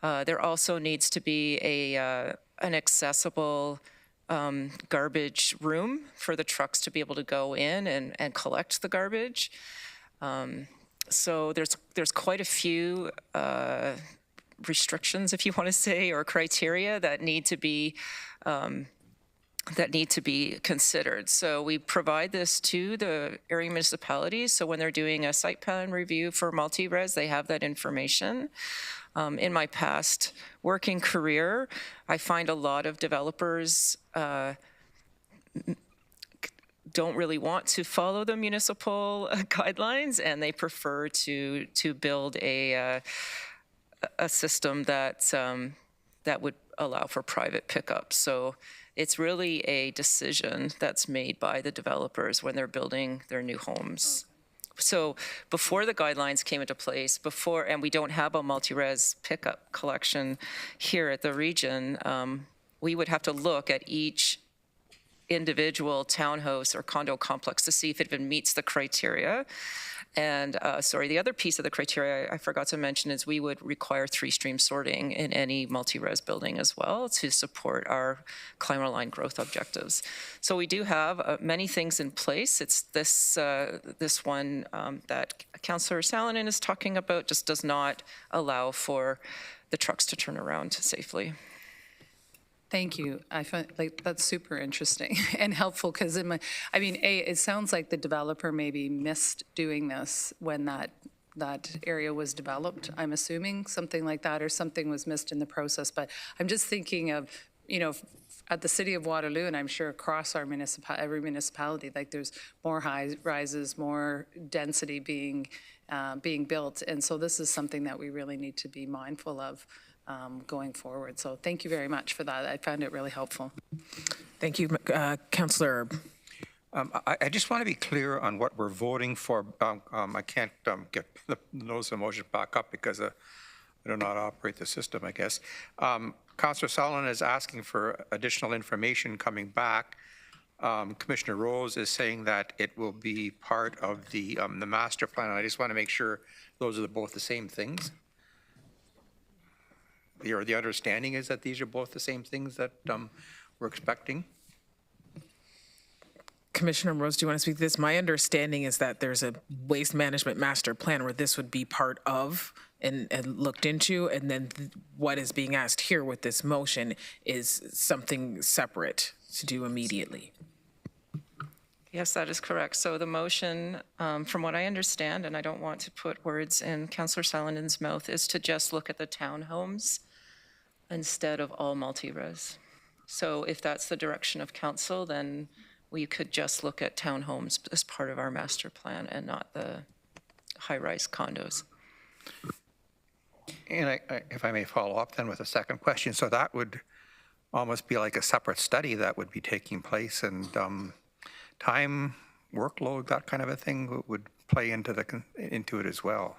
Speaker 18: There also needs to be an accessible garbage room for the trucks to be able to go in and collect the garbage. So there's quite a few restrictions, if you want to say, or criteria that need to be considered. So we provide this to the area municipalities. So when they're doing a site plan review for multi-res, they have that information. In my past working career, I find a lot of developers don't really want to follow the municipal guidelines, and they prefer to build a system that that would allow for private pickup. So it's really a decision that's made by the developers when they're building their new homes. So before the guidelines came into place, and we don't have a multi-res pickup collection here at the region, we would have to look at each individual townhouse or condo complex to see if it even meets the criteria. And the other piece of the criteria I forgot to mention is we would require 3-stream sorting in any multi-res building as well to support our climate-aligned growth objectives. So we do have many things in place. It's this one that Councillor Salonen is talking about just does not allow for the trucks to turn around safely.
Speaker 4: Thank you. I find that's super interesting and helpful because it sounds like the developer maybe missed doing this when that area was developed. I'm assuming something like that, or something was missed in the process. But I'm just thinking of, at the city of Waterloo, and I'm sure across our every municipality, like there's more high rises, more density being built, and so this is something that we really need to be mindful of. Going forward. So thank you very much for that. I found it really helpful.
Speaker 1: Thank you, Councillor.
Speaker 19: I just want to be clear on what we're voting for. I can't get the notice of motion back up because I do not operate the system, I guess. Councillor Salonen is asking for additional information coming back. Commissioner Rose is saying that it will be part of the master plan. I just want to make sure those are both the same things. The understanding is that these are both the same things that we're expecting?
Speaker 1: Commissioner Rose, do you want to speak to this? My understanding is that there's a waste management master plan where this would be part of and looked into, and then what is being asked here with this motion is something separate to do immediately.
Speaker 18: Yes, that is correct. So the motion, from what I understand, and I don't want to put words in Councillor Salonen's mouth, is to just look at the townhomes instead of all multi-res. So if that's the direction of council, then we could just look at townhomes as part of our master plan and not the high-rise condos.
Speaker 19: And if I may follow up then with a second question, so that would almost be like a separate study that would be taking place, and time, workload, that kind of a thing would play into it as well.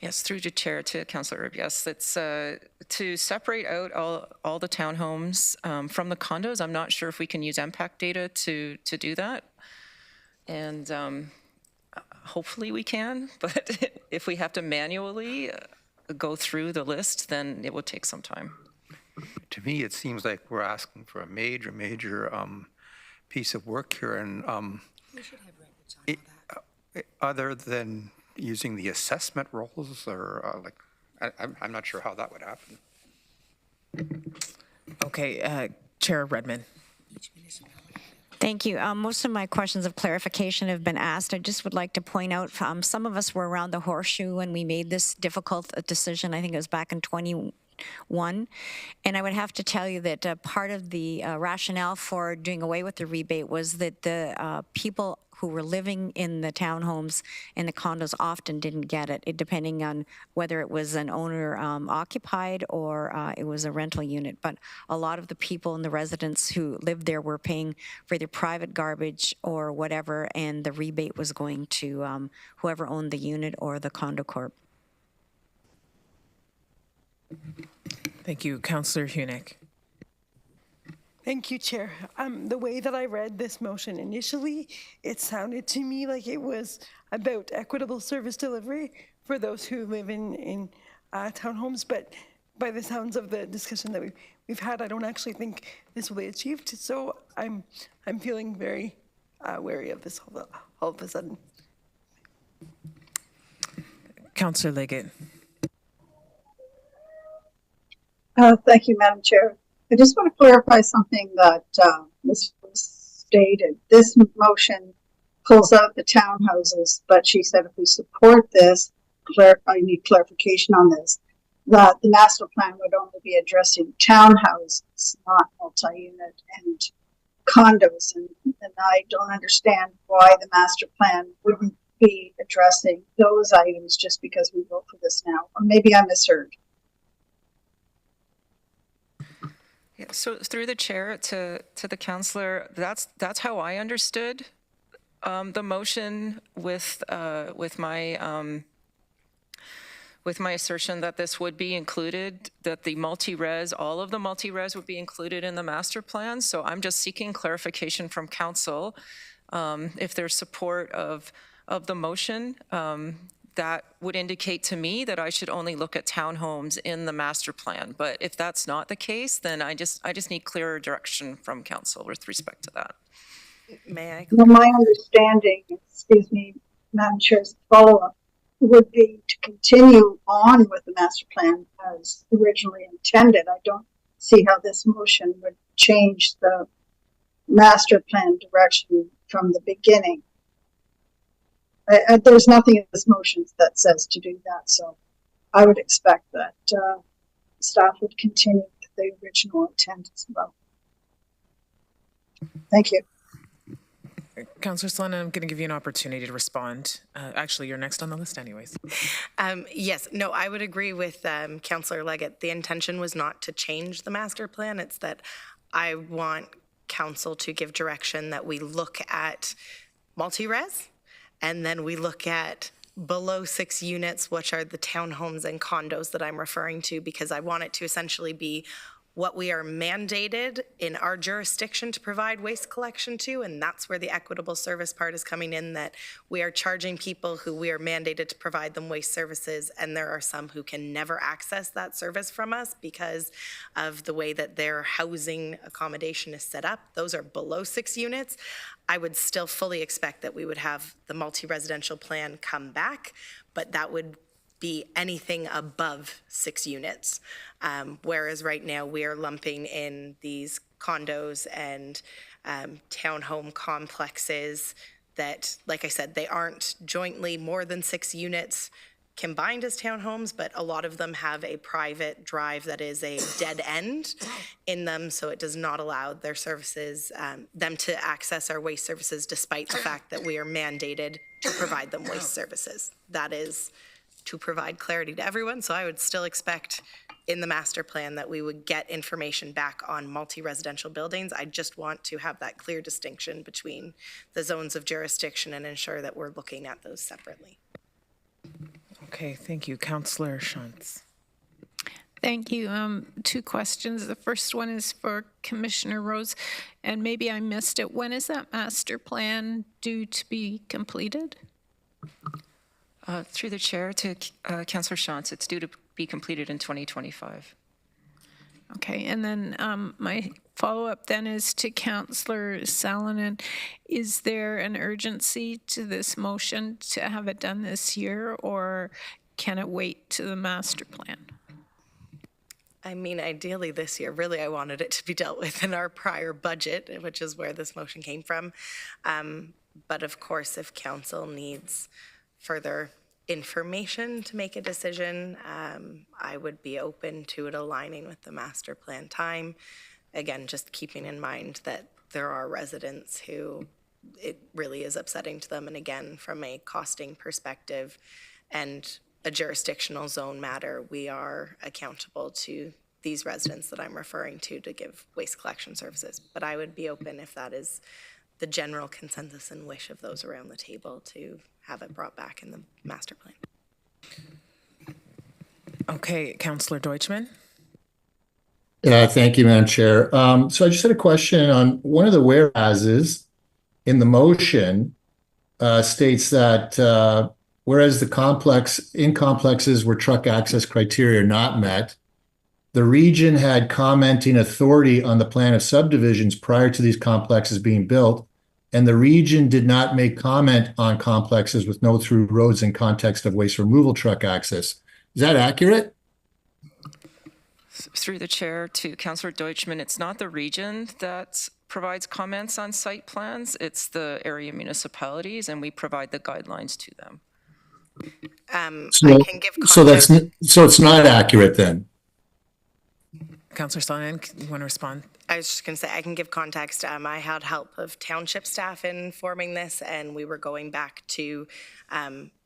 Speaker 18: Yes, through the chair to Councillor Erb. Yes, it's to separate out all the townhomes from the condos. I'm not sure if we can use impact data to do that, and hopefully we can. But if we have to manually go through the list, then it would take some time.
Speaker 19: To me, it seems like we're asking for a major piece of work here, and
Speaker 12: We should have records on all that.
Speaker 19: Other than using the assessment rolls, or I'm not sure how that would happen.
Speaker 1: Okay, Chair Redmond.
Speaker 17: Thank you. Most of my questions of clarification have been asked. I just would like to point out some of us were around the horseshoe when we made this difficult decision. I think it was back in 2021. And I would have to tell you that part of the rationale for doing away with the rebate was that the people who were living in the townhomes and the condos often didn't get it, depending on whether it was an owner occupied or it was a rental unit. But a lot of the people and the residents who lived there were paying for their private garbage or whatever, and the rebate was going to whoever owned the unit or the condo corp.
Speaker 1: Thank you, Councillor Hunick.
Speaker 8: Thank you, Chair. The way that I read this motion initially, it sounded to me like it was about equitable service delivery for those who live in townhomes, but by the sounds of the discussion that we've had, I don't actually think this will be achieved. So I'm feeling very wary of this all of a sudden.
Speaker 1: Councillor Liggett.
Speaker 11: Thank you, Madam Chair. I just want to clarify something that Ms. stated. This motion pulls out the townhouses, but she said if we support this, I need clarification on this, that the master plan would only be addressing townhouses, not multi-unit and condos, and I don't understand why the master plan wouldn't be addressing those items just because we vote for this now. Or maybe I misheard.
Speaker 18: Yeah, so through the chair to the councillor, that's how I understood the motion with my assertion that this would be included, that the multi-res, all of the multi-res would be included in the master plan. So I'm just seeking clarification from council if there's support of the motion. That would indicate to me that I should only look at townhomes in the master plan. But if that's not the case, then I just need clearer direction from council with respect to that.
Speaker 14: May I?
Speaker 11: Well, my understanding, excuse me, Madam Chair's follow-up, would be to continue on with the master plan as originally intended. I don't see how this motion would change the master plan direction from the beginning. There's nothing in this motion that says to do that, so I would expect that staff would continue with the original intent as well. Thank you.
Speaker 1: Councillor Solana, I'm going to give you an opportunity to respond. Actually, you're next on the list anyways.
Speaker 14: Yes, no, I would agree with Councillor Leggett. The intention was not to change the master plan. It's that I want council to give direction that we look at multi-res, and then we look at below 6 units, which are the townhomes and condos that I'm referring to, because I want it to essentially be what we are mandated in our jurisdiction to provide waste collection to, and that's where the equitable service part is coming in, that we are charging people who we are mandated to provide them waste services, and there are some who can never access that service from us because of the way that their housing accommodation is set up. Those are below 6 units. I would still fully expect that we would have the multi-residential plan come back, but that would be anything above 6 units. Whereas right now we are lumping in these condos and townhome complexes that, like I said, they aren't jointly more than 6 units combined as townhomes, but a lot of them have a private drive that is a dead end in them, so it does not allow their services, them to access our waste services despite the fact that we are mandated to provide them waste services. That is to provide clarity to everyone, so I would still expect in the master plan that we would get information back on multi-residential buildings. I just want to have that clear distinction between the zones of jurisdiction and ensure that we're looking at those separately.
Speaker 1: Okay, thank you. Councillor Shantz.
Speaker 13: Thank you. 2 questions. The first one is for Commissioner Rose, and maybe I missed it. When is that master plan due to be completed?
Speaker 18: Through the chair to Councillor Shantz, it's due to be completed in 2025.
Speaker 13: Okay, and then my follow-up then is to Councillor Salonen. Is there an urgency to this motion to have it done this year, or can it wait to the master plan?
Speaker 14: I mean, ideally this year. Really, I wanted it to be dealt with in our prior budget, which is where this motion came from. But of course, if council needs further information to make a decision, I would be open to it aligning with the master plan time. Again, just keeping in mind that there are residents who it really is upsetting to them. And again, from a costing perspective and a jurisdictional zone matter, we are accountable to these residents that I'm referring to give waste collection services. But I would be open, if that is the general consensus and wish of those around the table, to have it brought back in the master plan.
Speaker 1: Okay, Councillor Deutschman.
Speaker 3: Thank you, Madam Chair. So I just had a question on one of the whereases in the motion states that whereas the complexes where truck access criteria are not met, the region had commenting authority on the plan of subdivisions prior to these complexes being built, and the region did not make comment on complexes with no through roads in context of waste removal truck access. Is that accurate?
Speaker 18: Through the chair to Councillor Deutschman, it's not the region that provides comments on site plans, it's the area municipalities, and we provide the guidelines to them.
Speaker 3: I can give so it's not accurate then.
Speaker 1: Councillor Salonen, you want to respond?
Speaker 14: I was just going to say, I can give context. I had help of township staff in forming this, and we were going back to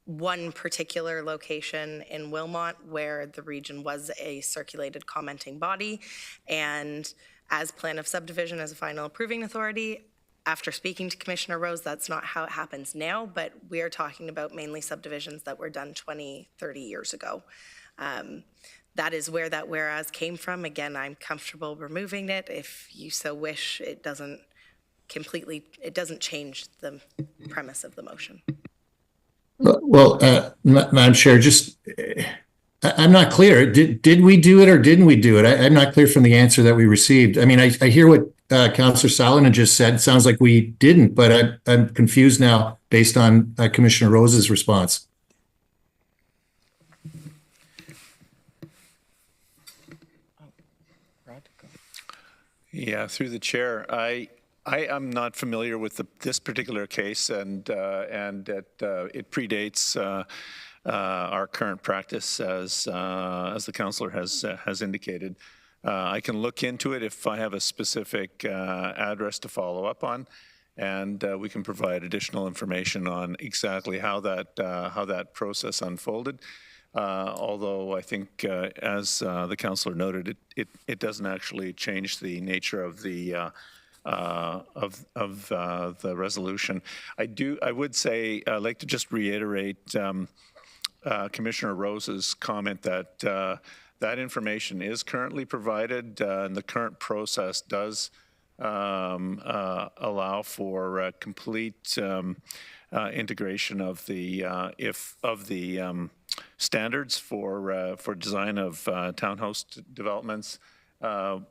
Speaker 14: one particular location in Wilmot where the region was a circulated commenting body. And as plan of subdivision, as a final approving authority, after speaking to Commissioner Rose, that's not how it happens now, but we are talking about mainly subdivisions that were done 20, 30 years ago. That is where that whereas came from. Again, I'm comfortable removing it. If you so wish, it doesn't change the premise of the motion.
Speaker 3: Well, Madam Chair, I'm not clear. Did we do it or didn't we do it? I'm not clear from the answer that we received. I mean, I hear what Councillor Salonen just said. It sounds like we didn't, but I'm confused now based on Commissioner Rose's response.
Speaker 9: Yeah, through the chair, I am not familiar with this particular case, and it predates our current practice, as the councillor has indicated. I can look into it if I have a specific address to follow up on, and we can provide additional information on exactly how that process unfolded. Although I think, as the councillor noted, it doesn't actually change the nature of the resolution. I would say I'd like to just reiterate Commissioner Rose's comment that that information is currently provided, and the current process does allow for complete integration of the standards for design of townhouse developments and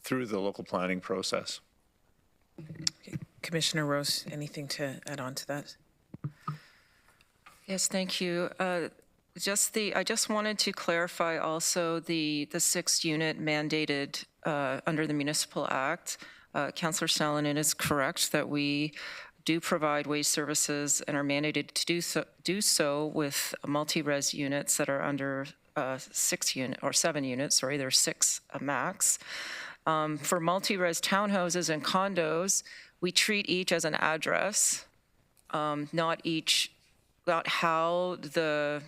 Speaker 9: through the local planning process.
Speaker 1: Okay. Commissioner Rose, anything to add on to that?
Speaker 18: Yes, thank you. I just wanted to clarify also the 6th unit mandated under the Municipal Act. Councillor Salonen is correct that we do provide waste services and are mandated to do so with multi-res units that are under 7 units. Sorry, there's 6 max. For multi-res townhouses and condos, we treat each as an address, not how the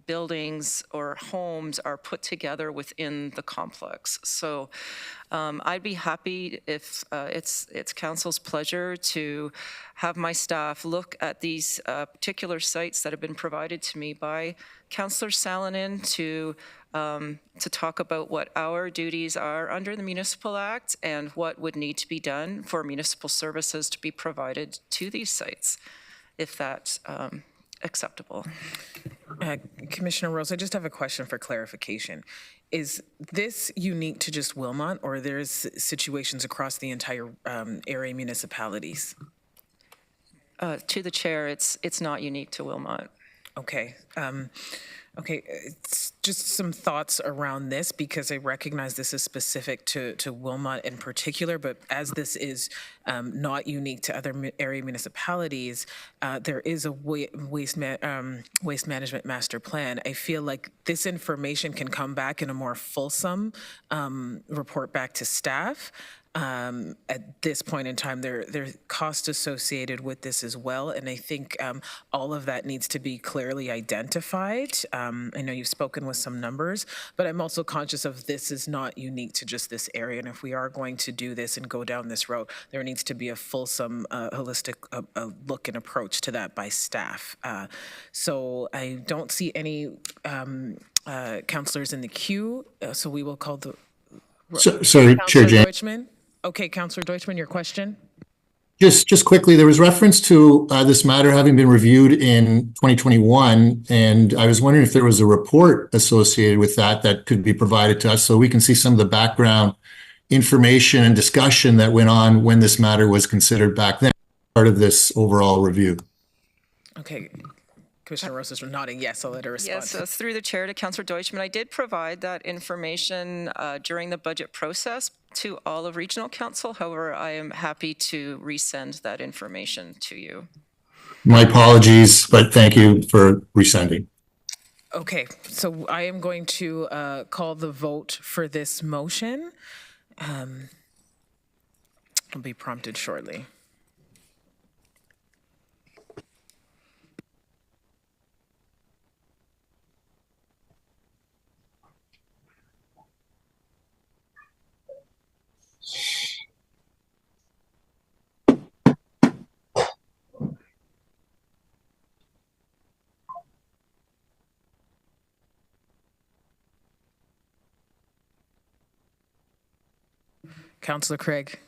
Speaker 18: buildings or homes are put together within the complex. So I'd be happy if it's council's pleasure to have my staff look at these particular sites that have been provided to me by Councillor Salonen to talk about what our duties are under the Municipal Act and what would need to be done for municipal services to be provided to these sites, if that's acceptable.
Speaker 1: Commissioner Rose, I just have a question for clarification. Is this unique to just Wilmot, or there's situations across the entire area municipalities?
Speaker 18: To the chair, it's not unique to Wilmot.
Speaker 1: Okay. Okay, it's just some thoughts around this, because I recognize this is specific to Wilmot in particular, but as this is not unique to other area municipalities, there is a waste management master plan. I feel like this information can come back in a more fulsome report back to staff. At this point in time, there are costs associated with this as well, and I think all of that needs to be clearly identified. I know you've spoken with some numbers, but I'm also conscious of this is not unique to just this area, and if we are going to do this and go down this road, there needs to be a fulsome, holistic look and approach to that by staff. So I don't see any councillors in the queue, so we will call the...
Speaker 3: Sorry, Chair James.
Speaker 1: Deutschman? Okay, Councillor Deutschman, your question?
Speaker 3: Just quickly, there was reference to this matter having been reviewed in 2021, and I was wondering if there was a report associated with that could be provided to us so we can see some of the background information and discussion that went on when this matter was considered back then, part of this overall review.
Speaker 1: Okay. Commissioner Rose is nodding yes, I'll let her respond.
Speaker 18: Yes, so through the chair to Councillor Deutschman, I did provide that information during the budget process to all of Regional Council. However, I am happy to resend that information to you.
Speaker 3: My apologies, but thank you for resending.
Speaker 1: Okay, so I am going to call the vote for this motion. I'll be prompted shortly. Councillor Craig.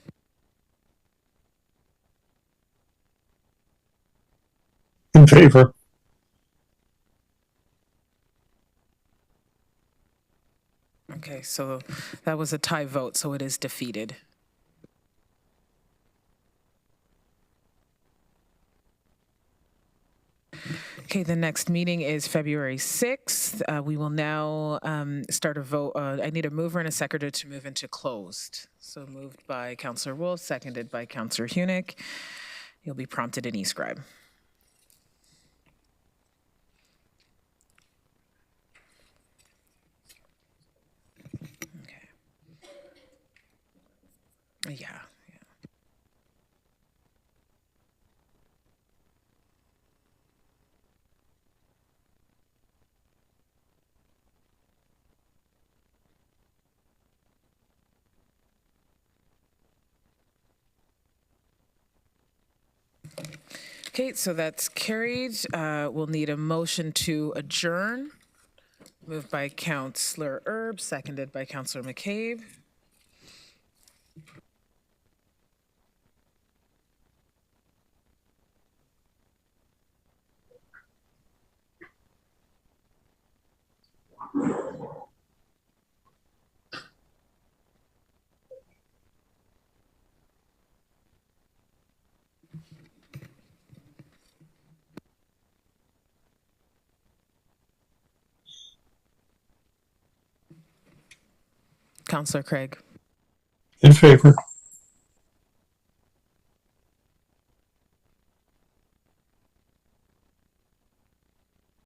Speaker 7: In favor.
Speaker 1: Okay, so that was a tie vote, so it is defeated. Okay, the next meeting is February 6th. We will now start a vote. I need a mover and a seconder to move into closed. So moved by Councillor Wolf, seconded by Councillor Hunick. You'll be prompted in eScribe. Okay. Yeah. Okay, so that's carried. We'll need a motion to adjourn. Moved by Councillor Erb, seconded by Councillor McCabe. Councillor Craig.
Speaker 7: In favor.